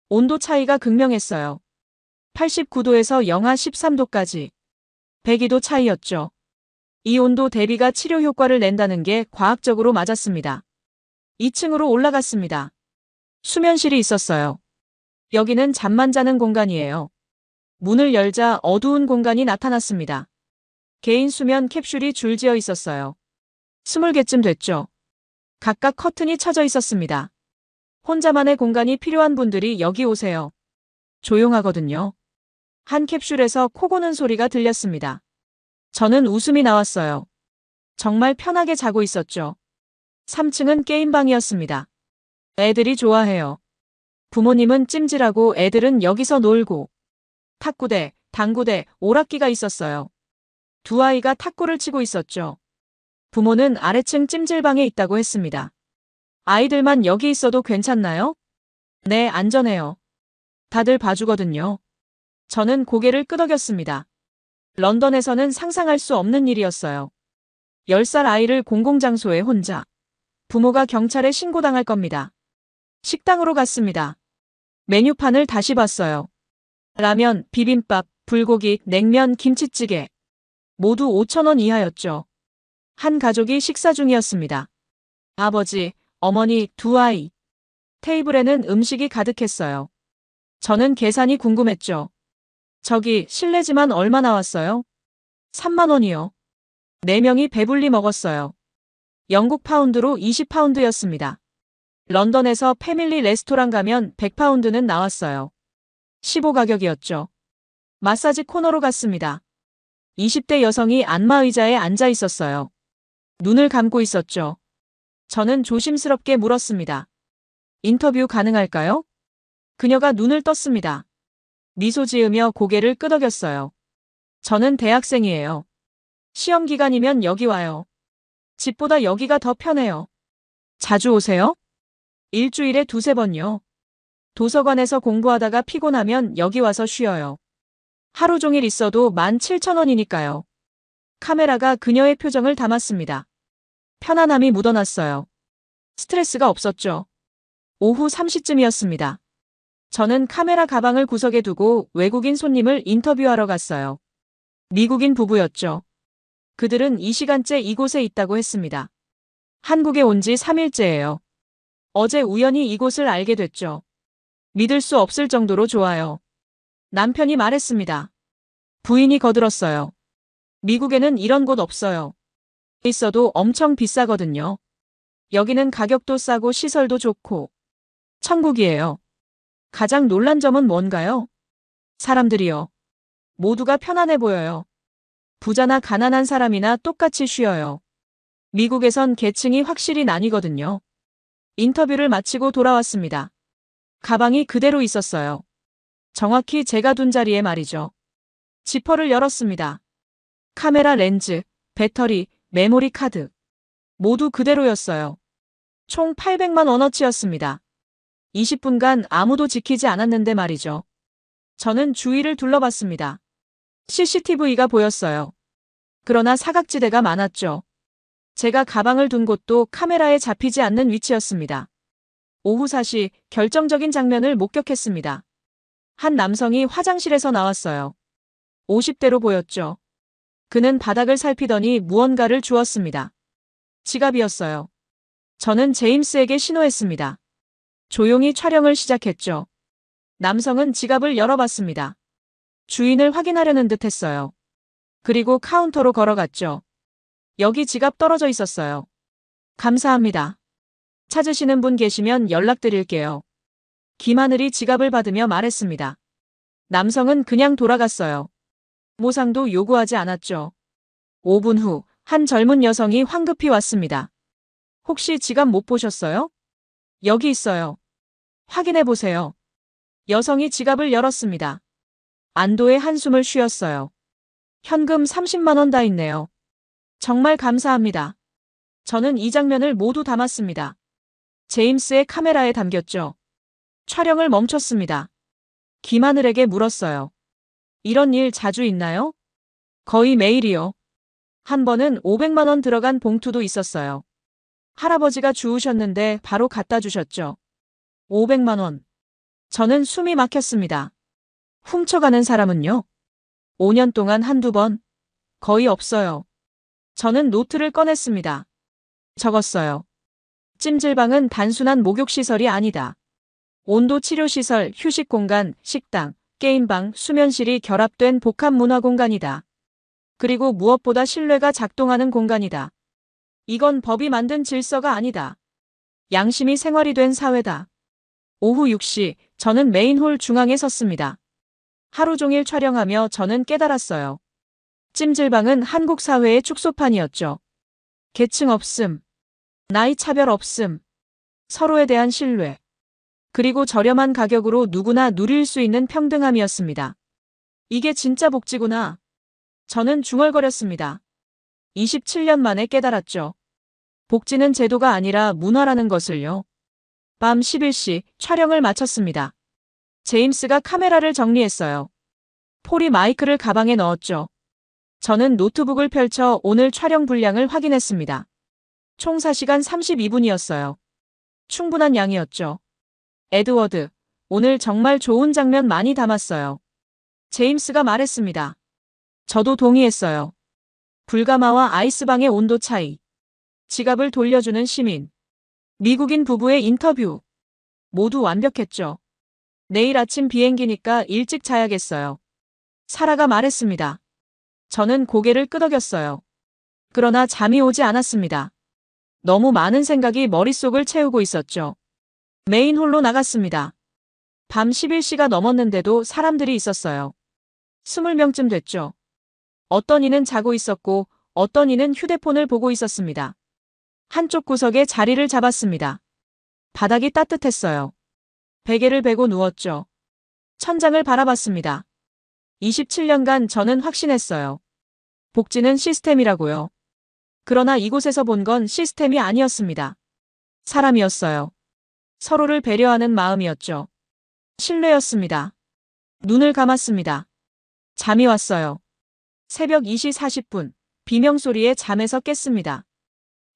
온도 차이가 극명했어요. 89도에서 영하 13도까지. 102도 차이였죠. 이 온도 대비가 치료 효과를 낸다는 게 과학적으로 맞았습니다. 2층으로 올라갔습니다. 수면실이 있었어요. 여기는 잠만 자는 공간이에요. 문을 열자 어두운 공간이 나타났습니다. 개인 수면 캡슐이 줄지어 있었어요. 20개쯤 됐죠. 각각 커튼이 쳐져 있었습니다. 혼자만의 공간이 필요한 분들이 여기 오세요. 조용하거든요. 한 캡슐에서 코 고는 소리가 들렸습니다. 저는 웃음이 나왔어요. 정말 편하게 자고 있었죠. 3층은 게임방이었습니다. 애들이 좋아해요. 부모님은 찜질하고 애들은 여기서 놀고. 탁구대, 당구대, 오락기가 있었어요. 두 아이가 탁구를 치고 있었죠. 부모는 아래층 찜질방에 있다고 했습니다. 아이들만 여기 있어도 괜찮나요? 네, 안전해요. 다들 봐주거든요. 저는 고개를 끄덕였습니다. 런던에서는 상상할 수 없는 일이었어요. 10살 아이를 공공장소에 혼자. 부모가 경찰에 신고당할 겁니다. 식당으로 갔습니다. 메뉴판을 다시 봤어요. 라면, 비빔밥, 불고기, 냉면, 김치찌개. 모두 5,000원 이하였죠. 한 가족이 식사 중이었습니다. 아버지, 어머니, 두 아이. 테이블에는 음식이 가득했어요. 저는 계산이 궁금했죠. 저기 실례지만 얼마 나왔어요? 3만 원이요. 4명이 배불리 먹었어요. 영국 파운드로 20파운드였습니다. 런던에서 패밀리 레스토랑 가면 100파운드는 나왔어요. 15 가격이었죠. 마사지 코너로 갔습니다. 20대 여성이 안마의자에 앉아 있었어요. 눈을 감고 있었죠. 저는 조심스럽게 물었습니다. 인터뷰 가능할까요? 그녀가 눈을 떴습니다. 미소 지으며 고개를 끄덕였어요. 저는 대학생이에요. 시험 기간이면 여기 와요. 집보다 여기가 더 편해요. 자주 오세요? 일주일에 두세 번요. 도서관에서 공부하다가 피곤하면 여기 와서 쉬어요. 하루 종일 있어도 17,000원이니까요. 카메라가 그녀의 표정을 담았습니다. 편안함이 묻어났어요. 스트레스가 없었죠. 오후 3시쯤이었습니다. 저는 카메라 가방을 구석에 두고 외국인 손님을 인터뷰하러 갔어요. 미국인 부부였죠. 그들은 이 시간째 이곳에 있다고 했습니다. 한국에 온 지 3일째예요. 어제 우연히 이곳을 알게 됐죠. 믿을 수 없을 정도로 좋아요. 남편이 말했습니다. 부인이 거들었어요. 미국에는 이런 곳 없어요. 있어도 엄청 비싸거든요. 여기는 가격도 싸고 시설도 좋고 천국이에요. 가장 놀란 점은 뭔가요? 사람들이요. 모두가 편안해 보여요. 부자나 가난한 사람이나 똑같이 쉬어요. 미국에선 계층이 확실히 나뉘거든요. 인터뷰를 마치고 돌아왔습니다. 가방이 그대로 있었어요. 정확히 제가 둔 자리에 말이죠. 지퍼를 열었습니다. 카메라 렌즈, 배터리, 메모리 카드. 모두 그대로였어요. 총 800만 원어치였습니다. 20분간 아무도 지키지 않았는데 말이죠. 저는 주위를 둘러봤습니다. CCTV가 보였어요. 그러나 사각지대가 많았죠. 제가 가방을 둔 곳도 카메라에 잡히지 않는 위치였습니다. 오후 4시 결정적인 장면을 목격했습니다. 한 남성이 화장실에서 나왔어요. 50대로 보였죠. 그는 바닥을 살피더니 무언가를 주었습니다. 지갑이었어요. 저는 제임스에게 신호했습니다. 조용히 촬영을 시작했죠. 남성은 지갑을 열어봤습니다. 주인을 확인하려는 듯 했어요. 그리고 카운터로 걸어갔죠. 여기 지갑 떨어져 있었어요. 감사합니다. 찾으시는 분 계시면 연락드릴게요. 김하늘이 지갑을 받으며 말했습니다. 남성은 그냥 돌아갔어요. 모상도 요구하지 않았죠. 5분 후, 한 젊은 여성이 황급히 왔습니다. 혹시 지갑 못 보셨어요? 여기 있어요. 확인해 보세요. 여성이 지갑을 열었습니다. 안도의 한숨을 쉬었어요. 현금 30만 원 다 있네요. 정말 감사합니다. 저는 이 장면을 모두 담았습니다. 제임스의 카메라에 담겼죠. 촬영을 멈췄습니다. 김하늘에게 물었어요. 이런 일 자주 있나요? 거의 매일이요. 한 번은 500만 원 들어간 봉투도 있었어요. 할아버지가 주우셨는데 바로 갖다 주셨죠. 500만 원. 저는 숨이 막혔습니다. 훔쳐가는 사람은요? 5년 동안 한두 번? 거의 없어요. 저는 노트를 꺼냈습니다. 적었어요. 찜질방은 단순한 목욕시설이 아니다. 온도 치료시설, 휴식 공간, 식당, 게임방, 수면실이 결합된 복합 문화 공간이다. 그리고 무엇보다 신뢰가 작동하는 공간이다. 이건 법이 만든 질서가 아니다. 양심이 생활이 된 사회다. 오후 6시, 저는 메인홀 중앙에 섰습니다. 하루 종일 촬영하며 저는 깨달았어요. 찜질방은 한국 사회의 축소판이었죠. 계층 없음, 나이 차별 없음, 서로에 대한 신뢰, 그리고 저렴한 가격으로 누구나 누릴 수 있는 평등함이었습니다. 이게 진짜 복지구나. 저는 중얼거렸습니다. 27년 만에 깨달았죠. 복지는 제도가 아니라 문화라는 것을요. 밤 11시 촬영을 마쳤습니다. 제임스가 카메라를 정리했어요. 폴이 마이크를 가방에 넣었죠. 저는 노트북을 펼쳐 오늘 촬영 분량을 확인했습니다. 총 4시간 32분이었어요. 충분한 양이었죠. 에드워드, 오늘 정말 좋은 장면 많이 담았어요. 제임스가 말했습니다. 저도 동의했어요. 불가마와 아이스방의 온도 차이. 지갑을 돌려주는 시민. 미국인 부부의 인터뷰. 모두 완벽했죠. 내일 아침 비행기니까 일찍 자야겠어요. 사라가 말했습니다. 저는 고개를 끄덕였어요. 그러나 잠이 오지 않았습니다. 너무 많은 생각이 머릿속을 채우고 있었죠. 메인홀로 나갔습니다. 밤 11시가 넘었는데도 사람들이 있었어요. 20명쯤 됐죠. 어떤 이는 자고 있었고 어떤 이는 휴대폰을 보고 있었습니다. 한쪽 구석에 자리를 잡았습니다. 바닥이 따뜻했어요. 베개를 베고 누웠죠. 천장을 바라봤습니다. 27년간 저는 확신했어요. 복지는 시스템이라고요. 그러나 이곳에서 본 건 시스템이 아니었습니다. 사람이었어요. 서로를 배려하는 마음이었죠. 신뢰였습니다. 눈을 감았습니다. 잠이 왔어요. 새벽 2시 40분, 비명소리에 잠에서 깼습니다.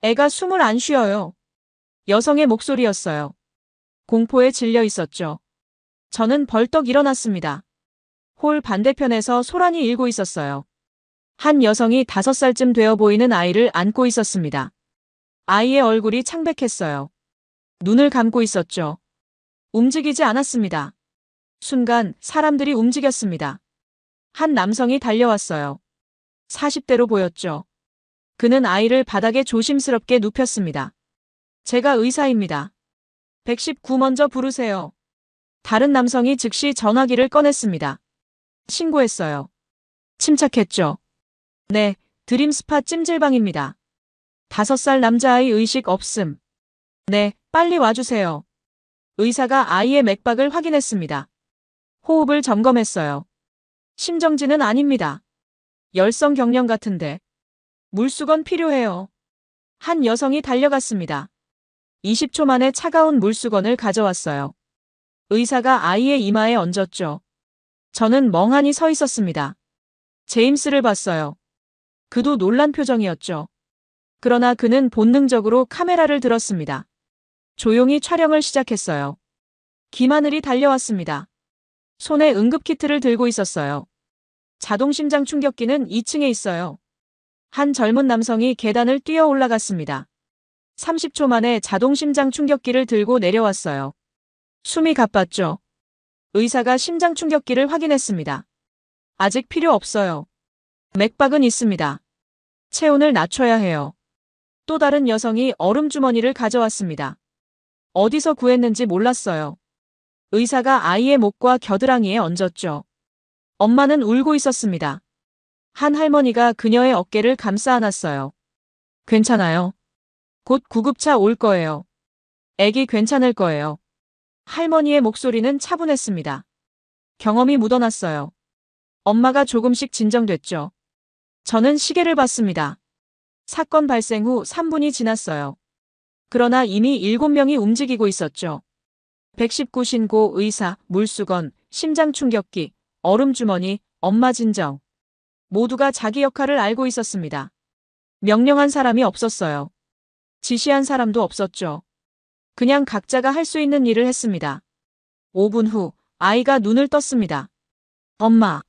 애가 숨을 안 쉬어요. 여성의 목소리였어요. 공포에 질려 있었죠. 저는 벌떡 일어났습니다. 홀 반대편에서 소란이 일고 있었어요. 한 여성이 5살쯤 되어 보이는 아이를 안고 있었습니다. 아이의 얼굴이 창백했어요. 눈을 감고 있었죠. 움직이지 않았습니다. 순간 사람들이 움직였습니다. 한 남성이 달려왔어요. 40대로 보였죠. 그는 아이를 바닥에 조심스럽게 눕혔습니다. 제가 의사입니다. 119 먼저 부르세요. 다른 남성이 즉시 전화기를 꺼냈습니다. 신고했어요. 침착했죠. 네, 드림스파 찜질방입니다. 5살 남자아이 의식 없음. 네, 빨리 와주세요. 의사가 아이의 맥박을 확인했습니다. 호흡을 점검했어요. 심정지는 아닙니다. 열성 경련 같은데. 물수건 필요해요. 한 여성이 달려갔습니다. 20초 만에 차가운 물수건을 가져왔어요. 의사가 아이의 이마에 얹었죠. 저는 멍하니 서 있었습니다. 제임스를 봤어요. 그도 놀란 표정이었죠. 그러나 그는 본능적으로 카메라를 들었습니다. 조용히 촬영을 시작했어요. 김하늘이 달려왔습니다. 손에 응급키트를 들고 있었어요. 자동심장 충격기는 2층에 있어요. 한 젊은 남성이 계단을 뛰어 올라갔습니다. 30초 만에 자동심장 충격기를 들고 내려왔어요. 숨이 가빴죠. 의사가 심장 충격기를 확인했습니다. 아직 필요 없어요. 맥박은 있습니다. 체온을 낮춰야 해요. 또 다른 여성이 얼음 주머니를 가져왔습니다. 어디서 구했는지 몰랐어요. 의사가 아이의 목과 겨드랑이에 얹었죠. 엄마는 울고 있었습니다. 한 할머니가 그녀의 어깨를 감싸 안았어요. 괜찮아요. 곧 구급차 올 거예요. 애기 괜찮을 거예요. 할머니의 목소리는 차분했습니다. 경험이 묻어났어요. 엄마가 조금씩 진정됐죠. 저는 시계를 봤습니다. 사건 발생 후 3분이 지났어요. 그러나 이미 7명이 움직이고 있었죠. 119 신고, 의사, 물수건, 심장 충격기, 얼음 주머니, 엄마 진정. 모두가 자기 역할을 알고 있었습니다. 명령한 사람이 없었어요. 지시한 사람도 없었죠. 그냥 각자가 할 수 있는 일을 했습니다. 5분 후 아이가 눈을 떴습니다. 엄마.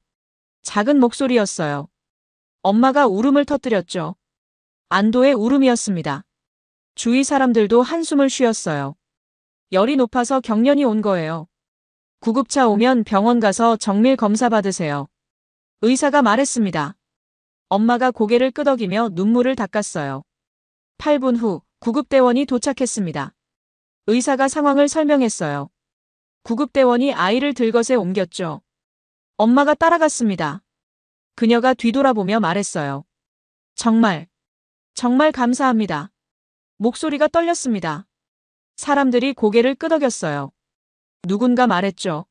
작은 목소리였어요. 엄마가 울음을 터뜨렸죠. 안도의 울음이었습니다. 주위 사람들도 한숨을 쉬었어요. 열이 높아서 경련이 온 거예요. 구급차 오면 병원 가서 정밀 검사 받으세요. 의사가 말했습니다. 엄마가 고개를 끄덕이며 눈물을 닦았어요. 8분 후 구급대원이 도착했습니다. 의사가 상황을 설명했어요. 구급대원이 아이를 들것에 옮겼죠. 엄마가 따라갔습니다. 그녀가 뒤돌아보며 말했어요. 정말 감사합니다. 목소리가 떨렸습니다. 사람들이 고개를 끄덕였어요. 누군가 말했죠.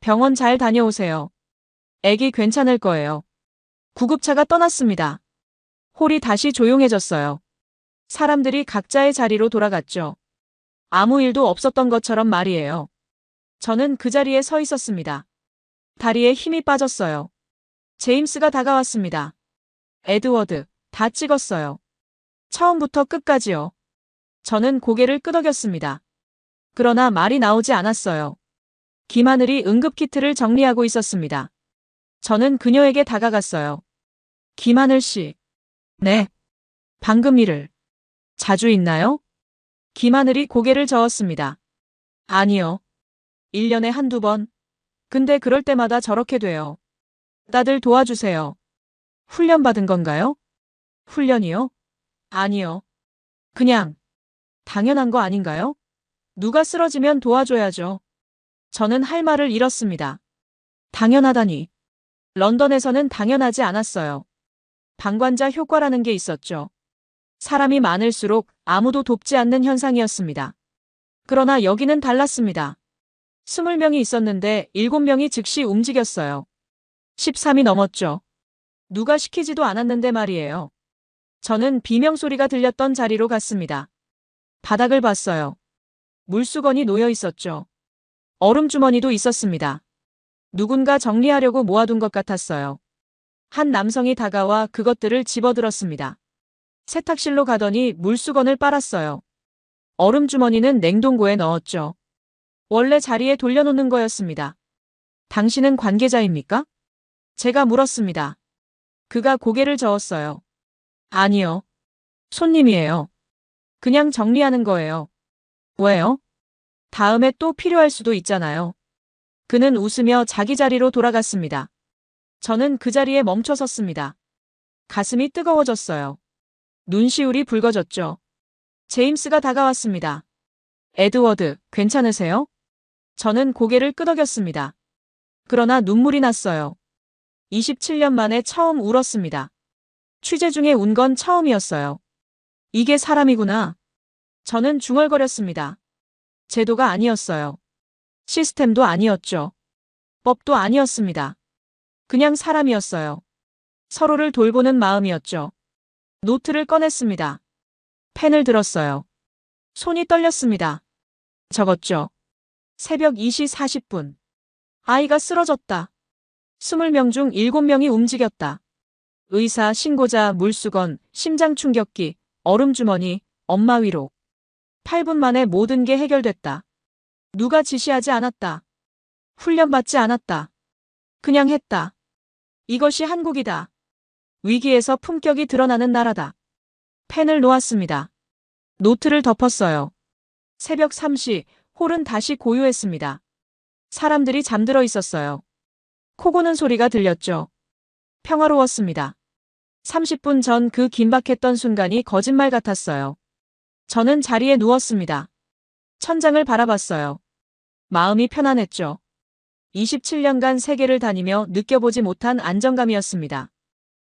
병원 잘 다녀오세요. 애기 괜찮을 거예요. 구급차가 떠났습니다. 홀이 다시 조용해졌어요. 사람들이 각자의 자리로 돌아갔죠. 아무 일도 없었던 것처럼 말이에요. 저는 그 자리에 서 있었습니다. 다리에 힘이 빠졌어요. 제임스가 다가왔습니다. 에드워드, 다 찍었어요. 처음부터 끝까지요. 저는 고개를 끄덕였습니다. 그러나 말이 나오지 않았어요. 김하늘이 응급키트를 정리하고 있었습니다. 저는 그녀에게 다가갔어요. 김하늘 씨. 네. 방금 일을. 자주 있나요? 김하늘이 고개를 저었습니다. 아니요. 1년에 한두 번. 근데 그럴 때마다 저렇게 돼요. 다들 도와주세요. 훈련 받은 건가요? 훈련이요? 아니요. 그냥. 당연한 거 아닌가요? 누가 쓰러지면 도와줘야죠. 저는 할 말을 잃었습니다. 당연하다니. 런던에서는 당연하지 않았어요. 방관자 효과라는 게 있었죠. 사람이 많을수록 아무도 돕지 않는 현상이었습니다. 그러나 여기는 달랐습니다. 20명이 있었는데 7명이 즉시 움직였어요. 13이 넘었죠. 누가 시키지도 않았는데 말이에요. 저는 비명소리가 들렸던 자리로 갔습니다. 바닥을 봤어요. 물수건이 놓여 있었죠. 얼음 주머니도 있었습니다. 누군가 정리하려고 모아둔 것 같았어요. 한 남성이 다가와 그것들을 집어들었습니다. 세탁실로 가더니 물수건을 빨았어요. 얼음 주머니는 냉동고에 넣었죠. 원래 자리에 돌려놓는 거였습니다. 당신은 관계자입니까? 제가 물었습니다. 그가 고개를 저었어요. 아니요. 손님이에요. 그냥 정리하는 거예요. 왜요? 다음에 또 필요할 수도 있잖아요. 그는 웃으며 자기 자리로 돌아갔습니다. 저는 그 자리에 멈춰 섰습니다. 가슴이 뜨거워졌어요. 눈시울이 붉어졌죠. 제임스가 다가왔습니다. 에드워드, 괜찮으세요? 저는 고개를 끄덕였습니다. 그러나 눈물이 났어요. 27년 만에 처음 울었습니다. 취재 중에 운 건 처음이었어요. 이게 사람이구나. 저는 중얼거렸습니다. 제도가 아니었어요. 시스템도 아니었죠. 법도 아니었습니다. 그냥 사람이었어요. 서로를 돌보는 마음이었죠. 노트를 꺼냈습니다. 펜을 들었어요. 손이 떨렸습니다. 적었죠. 새벽 2시 40분. 아이가 쓰러졌다. 20명 중 7명이 움직였다. 의사, 신고자, 물수건, 심장 충격기, 얼음 주머니, 엄마 위로. 8분 만에 모든 게 해결됐다. 누가 지시하지 않았다. 훈련받지 않았다. 그냥 했다. 이것이 한국이다. 위기에서 품격이 드러나는 나라다. 펜을 놓았습니다. 노트를 덮었어요. 새벽 3시, 홀은 다시 고요했습니다. 사람들이 잠들어 있었어요. 코 고는 소리가 들렸죠. 평화로웠습니다. 30분 전 그 긴박했던 순간이 거짓말 같았어요. 저는 자리에 누웠습니다. 천장을 바라봤어요. 마음이 편안했죠. 27년간 세계를 다니며 느껴보지 못한 안정감이었습니다.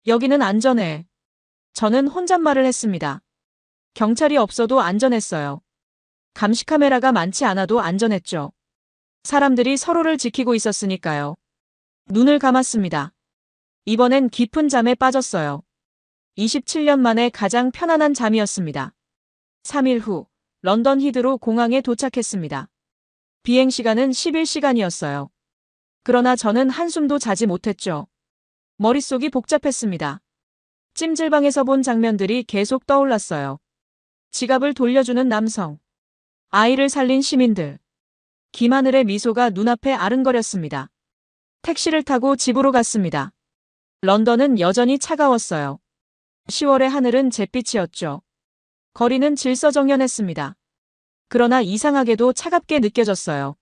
여기는 안전해. 저는 혼잣말을 했습니다. 경찰이 없어도 안전했어요. 감시 카메라가 많지 않아도 안전했죠. 사람들이 서로를 지키고 있었으니까요. 눈을 감았습니다. 이번엔 깊은 잠에 빠졌어요. 27년 만에 가장 편안한 잠이었습니다. 3일 후 런던 히드로 공항에 도착했습니다. 비행 시간은 11시간이었어요. 그러나 저는 한숨도 자지 못했죠. 머릿속이 복잡했습니다. 찜질방에서 본 장면들이 계속 떠올랐어요. 지갑을 돌려주는 남성. 아이를 살린 시민들. 김하늘의 미소가 눈앞에 아른거렸습니다. 택시를 타고 집으로 갔습니다. 런던은 여전히 차가웠어요. 10월의 하늘은 잿빛이었죠. 거리는 질서정연했습니다. 그러나 이상하게도 차갑게 느껴졌어요.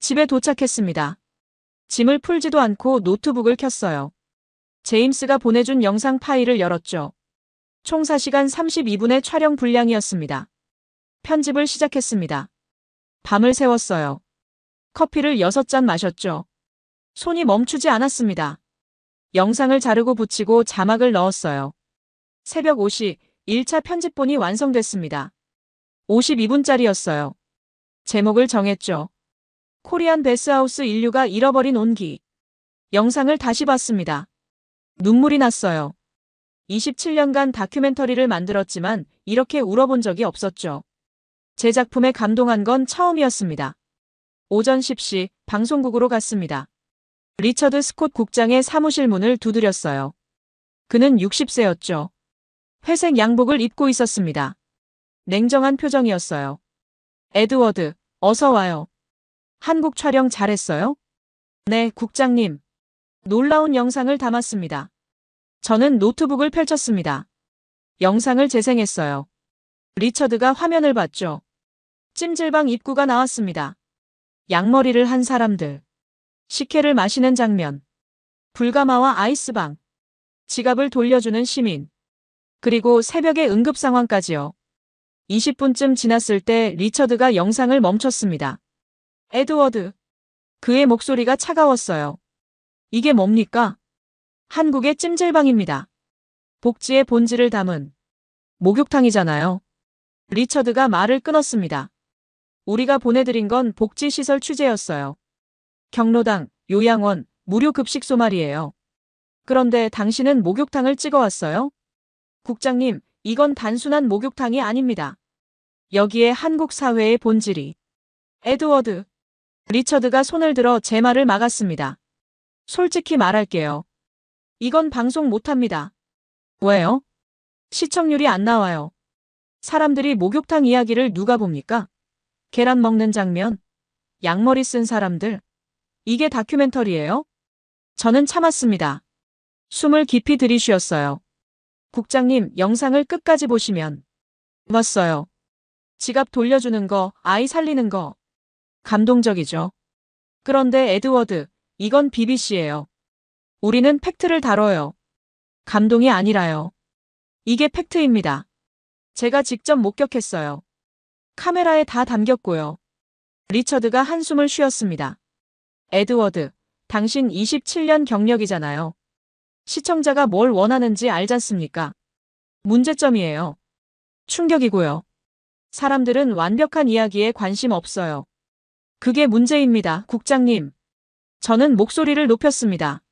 집에 도착했습니다. 짐을 풀지도 않고 노트북을 켰어요. 제임스가 보내준 영상 파일을 열었죠. 총 4시간 32분의 촬영 분량이었습니다. 편집을 시작했습니다. 밤을 새웠어요. 커피를 6잔 마셨죠. 손이 멈추지 않았습니다. 영상을 자르고 붙이고 자막을 넣었어요. 새벽 5시 1차 편집본이 완성됐습니다. 52분짜리였어요. 제목을 정했죠. 코리안 베스하우스 인류가 잃어버린 온기. 영상을 다시 봤습니다. 눈물이 났어요. 27년간 다큐멘터리를 만들었지만 이렇게 울어본 적이 없었죠. 제 작품에 감동한 건 처음이었습니다. 오전 10시 방송국으로 갔습니다. 리처드 스콧 국장의 사무실 문을 두드렸어요. 그는 60세였죠. 회색 양복을 입고 있었습니다. 냉정한 표정이었어요. 에드워드, 어서 와요. 한국 촬영 잘했어요? 네, 국장님. 놀라운 영상을 담았습니다. 저는 노트북을 펼쳤습니다. 영상을 재생했어요. 리처드가 화면을 봤죠. 찜질방 입구가 나왔습니다. 양머리를 한 사람들. 식혜를 마시는 장면. 불가마와 아이스방. 지갑을 돌려주는 시민. 그리고 새벽의 응급 상황까지요. 20분쯤 지났을 때 리처드가 영상을 멈췄습니다. 에드워드. 그의 목소리가 차가웠어요. 이게 뭡니까? 한국의 찜질방입니다. 복지의 본질을 담은 목욕탕이잖아요. 리처드가 말을 끊었습니다. 우리가 보내드린 건 복지시설 취재였어요. 경로당, 요양원, 무료 급식소 말이에요. 그런데 당신은 목욕탕을 찍어왔어요? 국장님, 이건 단순한 목욕탕이 아닙니다. 여기에 한국 사회의 본질이. 에드워드. 리처드가 손을 들어 제 말을 막았습니다. 솔직히 말할게요. 이건 방송 못합니다. 왜요? 시청률이 안 나와요. 사람들이 목욕탕 이야기를 누가 봅니까? 계란 먹는 장면? 양머리 쓴 사람들? 이게 다큐멘터리예요? 저는 참았습니다. 숨을 깊이 들이쉬었어요. 국장님, 영상을 끝까지 보시면. 봤어요. 지갑 돌려주는 거, 아이 살리는 거. 감동적이죠. 그런데 에드워드, 이건 BBC예요. 우리는 팩트를 다뤄요. 감동이 아니라요. 이게 팩트입니다. 제가 직접 목격했어요. 카메라에 다 담겼고요. 리처드가 한숨을 쉬었습니다. 에드워드, 당신 27년 경력이잖아요. 시청자가 뭘 원하는지 알잖습니까? 문제점이에요. 충격이고요. 사람들은 완벽한 이야기에 관심 없어요. 그게 문제입니다, 국장님. 저는 목소리를 높였습니다.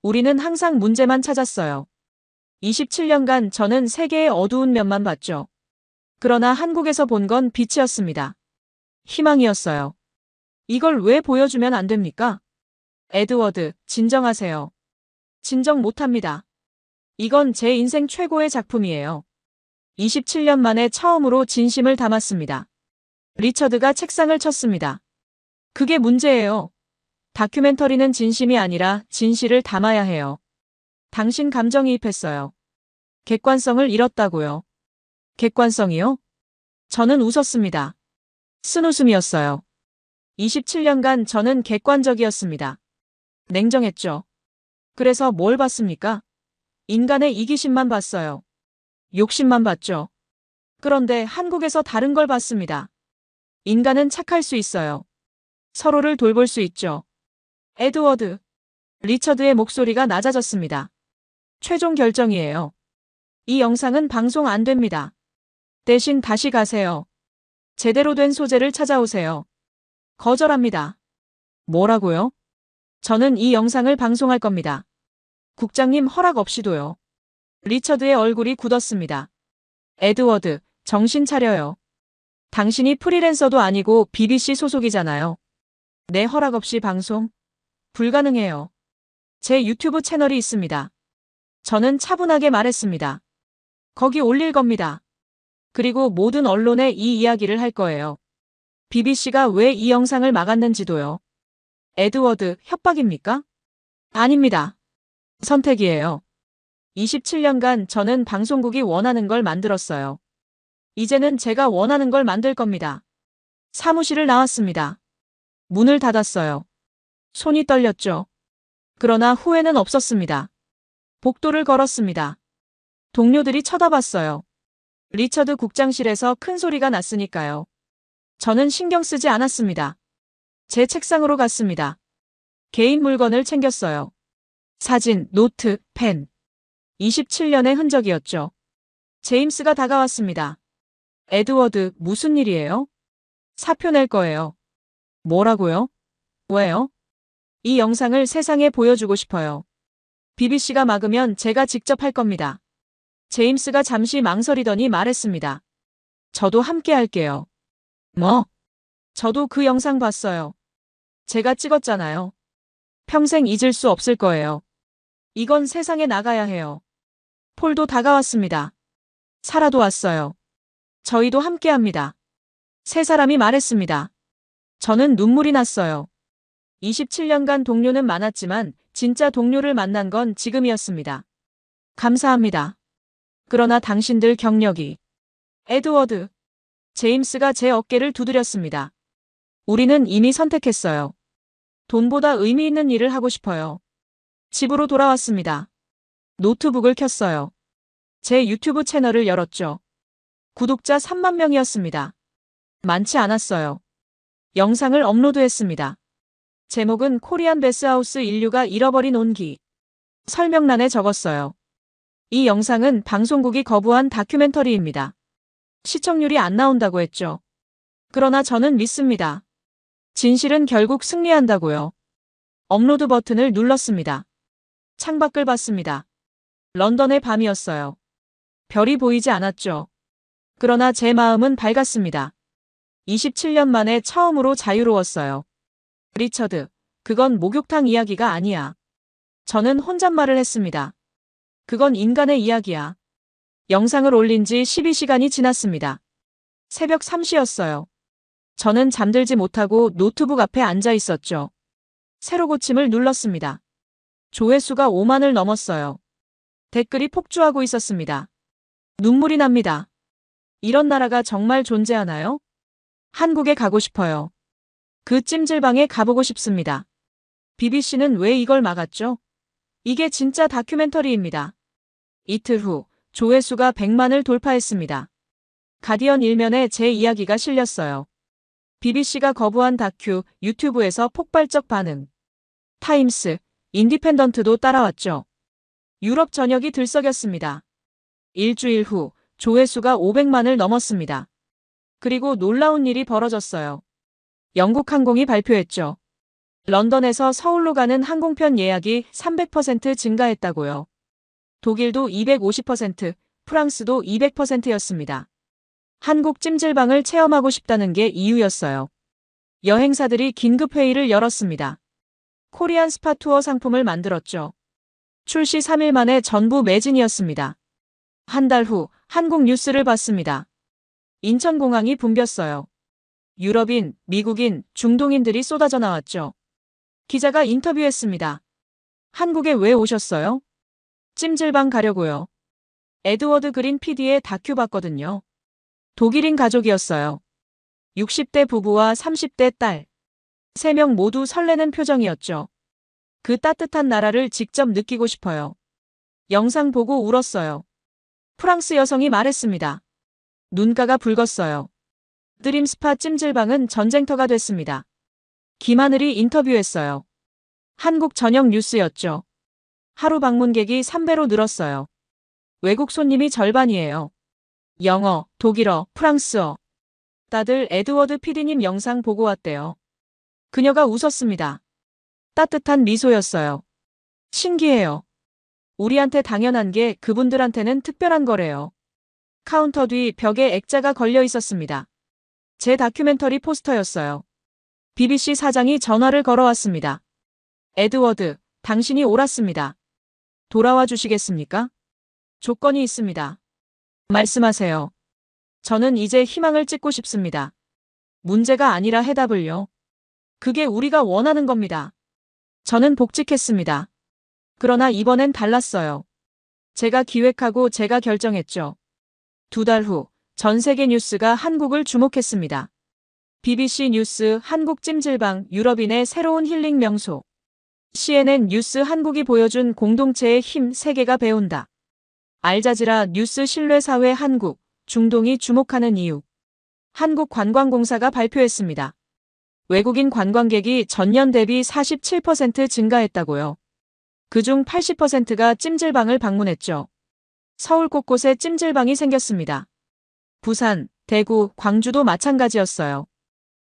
우리는 항상 문제만 찾았어요. 27년간 저는 세계의 어두운 면만 봤죠. 그러나 한국에서 본 건 빛이었습니다. 희망이었어요. 이걸 왜 보여주면 안 됩니까? 에드워드, 진정하세요. 진정 못합니다. 이건 제 인생 최고의 작품이에요. 27년 만에 처음으로 진심을 담았습니다. 리처드가 책상을 쳤습니다. 그게 문제예요. 다큐멘터리는 진심이 아니라 진실을 담아야 해요. 당신 감정이입했어요. 객관성을 잃었다고요. 객관성이요? 저는 웃었습니다. 쓴웃음이었어요. 27년간 저는 객관적이었습니다. 냉정했죠. 그래서 뭘 봤습니까? 인간의 이기심만 봤어요. 욕심만 봤죠. 그런데 한국에서 다른 걸 봤습니다. 인간은 착할 수 있어요. 서로를 돌볼 수 있죠. 에드워드. 리처드의 목소리가 낮아졌습니다. 최종 결정이에요. 이 영상은 방송 안 됩니다. 대신 다시 가세요. 제대로 된 소재를 찾아오세요. 거절합니다. 뭐라고요? 저는 이 영상을 방송할 겁니다. 국장님 허락 없이도요. 리처드의 얼굴이 굳었습니다. 에드워드, 정신 차려요. 당신이 프리랜서도 아니고 BBC 소속이잖아요. 내 허락 없이 방송? 불가능해요. 제 유튜브 채널이 있습니다. 저는 차분하게 말했습니다. 거기 올릴 겁니다. 그리고 모든 언론에 이 이야기를 할 거예요. BBC가 왜 이 영상을 막았는지도요. 에드워드, 협박입니까? 아닙니다. 선택이에요. 27년간 저는 방송국이 원하는 걸 만들었어요. 이제는 제가 원하는 걸 만들 겁니다. 사무실을 나왔습니다. 문을 닫았어요. 손이 떨렸죠. 그러나 후회는 없었습니다. 복도를 걸었습니다. 동료들이 쳐다봤어요. 리처드 국장실에서 큰 소리가 났으니까요. 저는 신경 쓰지 않았습니다. 제 책상으로 갔습니다. 개인 물건을 챙겼어요. 사진, 노트, 펜. 27년의 흔적이었죠. 제임스가 다가왔습니다. 에드워드, 무슨 일이에요? 사표 낼 거예요. 뭐라고요? 왜요? 이 영상을 세상에 보여주고 싶어요. BBC가 막으면 제가 직접 할 겁니다. 제임스가 잠시 망설이더니 말했습니다. 저도 함께 할게요. 뭐? 저도 그 영상 봤어요. 제가 찍었잖아요. 평생 잊을 수 없을 거예요. 이건 세상에 나가야 해요. 폴도 다가왔습니다. 사라도 왔어요. 저희도 함께 합니다. 세 사람이 말했습니다. 저는 눈물이 났어요. 27년간 동료는 많았지만 진짜 동료를 만난 건 지금이었습니다. 감사합니다. 그러나 당신들 경력이. 에드워드. 제임스가 제 어깨를 두드렸습니다. 우리는 이미 선택했어요. 돈보다 의미 있는 일을 하고 싶어요. 집으로 돌아왔습니다. 노트북을 켰어요. 제 유튜브 채널을 열었죠. 구독자 3만 명이었습니다. 많지 않았어요. 영상을 업로드했습니다. 제목은 코리안 베스하우스 인류가 잃어버린 온기. 설명란에 적었어요. 이 영상은 방송국이 거부한 다큐멘터리입니다. 시청률이 안 나온다고 했죠. 그러나 저는 믿습니다. 진실은 결국 승리한다고요. 업로드 버튼을 눌렀습니다. 창밖을 봤습니다. 런던의 밤이었어요. 별이 보이지 않았죠. 그러나 제 마음은 밝았습니다. 27년 만에 처음으로 자유로웠어요. 리처드, 그건 목욕탕 이야기가 아니야. 저는 혼잣말을 했습니다. 그건 인간의 이야기야. 영상을 올린 지 12시간이 지났습니다. 새벽 3시였어요. 저는 잠들지 못하고 노트북 앞에 앉아 있었죠. 새로 고침을 눌렀습니다. 조회수가 5만을 넘었어요. 댓글이 폭주하고 있었습니다. 눈물이 납니다. 이런 나라가 정말 존재하나요? 한국에 가고 싶어요. 그 찜질방에 가보고 싶습니다. BBC는 왜 이걸 막았죠? 이게 진짜 다큐멘터리입니다. 이틀 후 조회수가 100만을 돌파했습니다. 가디언 일면에 제 이야기가 실렸어요. BBC가 거부한 다큐, 유튜브에서 폭발적 반응. 타임스, 인디펜던트도 따라왔죠. 유럽 전역이 들썩였습니다. 일주일 후 조회수가 500만을 넘었습니다. 그리고 놀라운 일이 벌어졌어요. 영국 항공이 발표했죠. 런던에서 서울로 가는 항공편 예약이 300% 증가했다고요. 독일도 250%, 프랑스도 200%였습니다. 한국 찜질방을 체험하고 싶다는 게 이유였어요. 여행사들이 긴급 회의를 열었습니다. 코리안 스파 투어 상품을 만들었죠. 출시 3일 만에 전부 매진이었습니다. 한 달 후 한국 뉴스를 봤습니다. 인천공항이 붐볐어요. 유럽인, 미국인, 중동인들이 쏟아져 나왔죠. 기자가 인터뷰했습니다. 한국에 왜 오셨어요? 찜질방 가려고요. 에드워드 그린 PD의 다큐 봤거든요. 독일인 가족이었어요. 60대 부부와 30대 딸. 3명 모두 설레는 표정이었죠. 그 따뜻한 나라를 직접 느끼고 싶어요. 영상 보고 울었어요. 프랑스 여성이 말했습니다. 눈가가 붉었어요. 드림 스파 찜질방은 전쟁터가 됐습니다. 김하늘이 인터뷰했어요. 한국 전역 뉴스였죠. 하루 방문객이 3배로 늘었어요. 외국 손님이 절반이에요. 영어, 독일어, 프랑스어. 다들 에드워드 PD님 영상 보고 왔대요. 그녀가 웃었습니다. 따뜻한 미소였어요. 신기해요. 우리한테 당연한 게 그분들한테는 특별한 거래요. 카운터 뒤 벽에 액자가 걸려 있었습니다. 제 다큐멘터리 포스터였어요. BBC 사장이 전화를 걸어왔습니다. 에드워드, 당신이 옳았습니다. 돌아와 주시겠습니까? 조건이 있습니다. 말씀하세요. 저는 이제 희망을 찍고 싶습니다. 문제가 아니라 해답을요. 그게 우리가 원하는 겁니다. 저는 복직했습니다. 그러나 이번엔 달랐어요. 제가 기획하고 제가 결정했죠. 2달 후 전 세계 뉴스가 한국을 주목했습니다. BBC 뉴스 한국 찜질방 유럽인의 새로운 힐링 명소. CNN 뉴스 한국이 보여준 공동체의 힘 세계가 배운다. 알자지라 뉴스 신뢰사회 한국, 중동이 주목하는 이유. 한국관광공사가 발표했습니다. 외국인 관광객이 전년 대비 47% 증가했다고요. 그중 80%가 찜질방을 방문했죠. 서울 곳곳에 찜질방이 생겼습니다. 부산, 대구, 광주도 마찬가지였어요.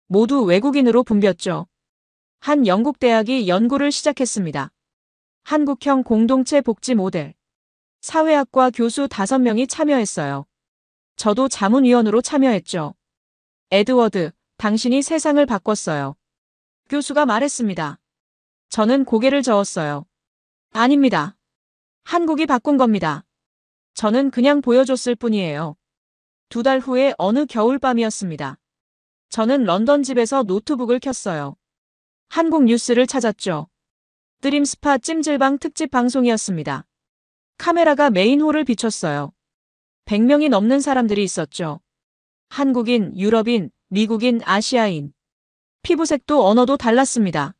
모두 외국인으로 붐볐죠. 한 영국 대학이 연구를 시작했습니다. 한국형 공동체 복지 모델. 사회학과 교수 5명이 참여했어요. 저도 자문위원으로 참여했죠. 에드워드, 당신이 세상을 바꿨어요. 교수가 말했습니다. 저는 고개를 저었어요. 아닙니다. 한국이 바꾼 겁니다. 저는 그냥 보여줬을 뿐이에요. 2달 후에 어느 겨울밤이었습니다. 저는 런던 집에서 노트북을 켰어요. 한국 뉴스를 찾았죠. 드림 스파 찜질방 특집 방송이었습니다. 카메라가 메인 홀을 비췄어요. 100명이 넘는 사람들이 있었죠. 한국인, 유럽인, 미국인, 아시아인. 피부색도 언어도 달랐습니다.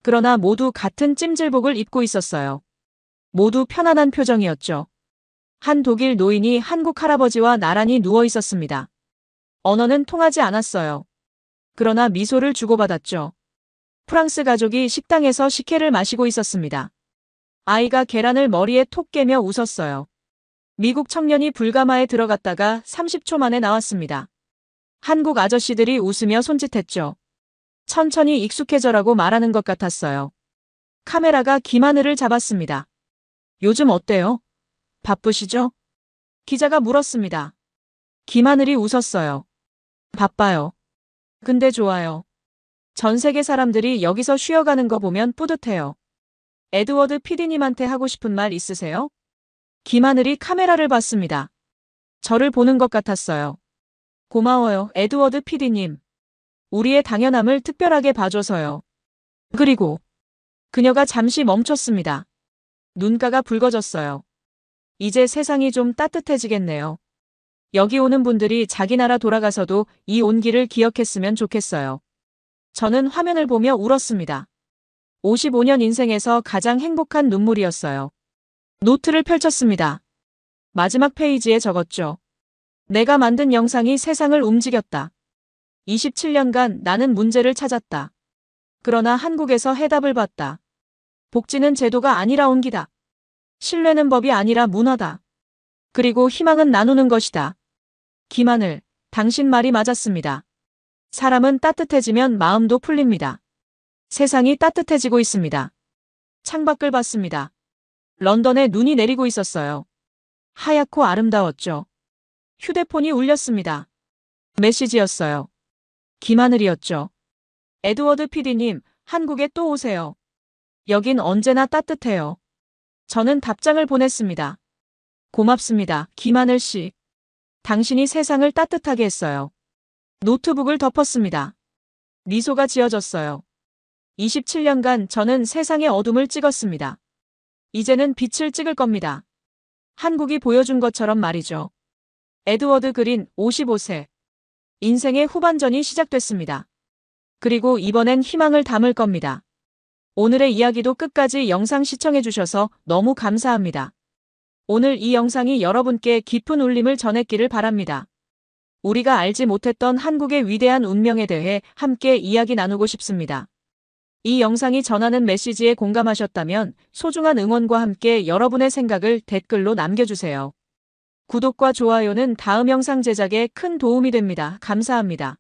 그러나 모두 같은 찜질복을 입고 있었어요. 모두 편안한 표정이었죠. 한 독일 노인이 한국 할아버지와 나란히 누워 있었습니다. 언어는 통하지 않았어요. 그러나 미소를 주고받았죠. 프랑스 가족이 식당에서 식혜를 마시고 있었습니다. 아이가 계란을 머리에 톡 깨며 웃었어요. 미국 청년이 불가마에 들어갔다가 30초 만에 나왔습니다. 한국 아저씨들이 웃으며 손짓했죠. 천천히 익숙해져라고 말하는 것 같았어요. 카메라가 김하늘을 잡았습니다. 요즘 어때요? 바쁘시죠? 기자가 물었습니다. 김하늘이 웃었어요. 바빠요. 근데 좋아요. 전 세계 사람들이 여기서 쉬어가는 거 보면 뿌듯해요. 에드워드 PD님한테 하고 싶은 말 있으세요? 김하늘이 카메라를 봤습니다. 저를 보는 것 같았어요. 고마워요, 에드워드 PD님. 우리의 당연함을 특별하게 봐줘서요. 그리고 그녀가 잠시 멈췄습니다. 눈가가 붉어졌어요. 이제 세상이 좀 따뜻해지겠네요. 여기 오는 분들이 자기 나라 돌아가서도 이 온기를 기억했으면 좋겠어요. 저는 화면을 보며 울었습니다. 55년 인생에서 가장 행복한 눈물이었어요. 노트를 펼쳤습니다. 마지막 페이지에 적었죠. 내가 만든 영상이 세상을 움직였다. 27년간 나는 문제를 찾았다. 그러나 한국에서 해답을 봤다. 복지는 제도가 아니라 온기다. 신뢰는 법이 아니라 문화다. 그리고 희망은 나누는 것이다. 김하늘, 당신 말이 맞았습니다. 사람은 따뜻해지면 마음도 풀립니다. 세상이 따뜻해지고 있습니다. 창밖을 봤습니다. 런던에 눈이 내리고 있었어요. 하얗고 아름다웠죠. 휴대폰이 울렸습니다. 메시지였어요. 김하늘이었죠. 에드워드 PD님, 한국에 또 오세요. 여긴 언제나 따뜻해요. 저는 답장을 보냈습니다. 고맙습니다, 김하늘 씨. 당신이 세상을 따뜻하게 했어요. 노트북을 덮었습니다. 미소가 지어졌어요. 27년간 저는 세상의 어둠을 찍었습니다. 이제는 빛을 찍을 겁니다. 한국이 보여준 것처럼 말이죠. 에드워드 그린 55세. 인생의 후반전이 시작됐습니다. 그리고 이번엔 희망을 담을 겁니다. 오늘의 이야기도 끝까지 영상 시청해주셔서 너무 감사합니다. 오늘 이 영상이 여러분께 깊은 울림을 전했기를 바랍니다. 우리가 알지 못했던 한국의 위대한 운명에 대해 함께 이야기 나누고 싶습니다. 이 영상이 전하는 메시지에 공감하셨다면 소중한 응원과 함께 여러분의 생각을 댓글로 남겨주세요. 구독과 좋아요는 다음 영상 제작에 큰 도움이 됩니다. 감사합니다.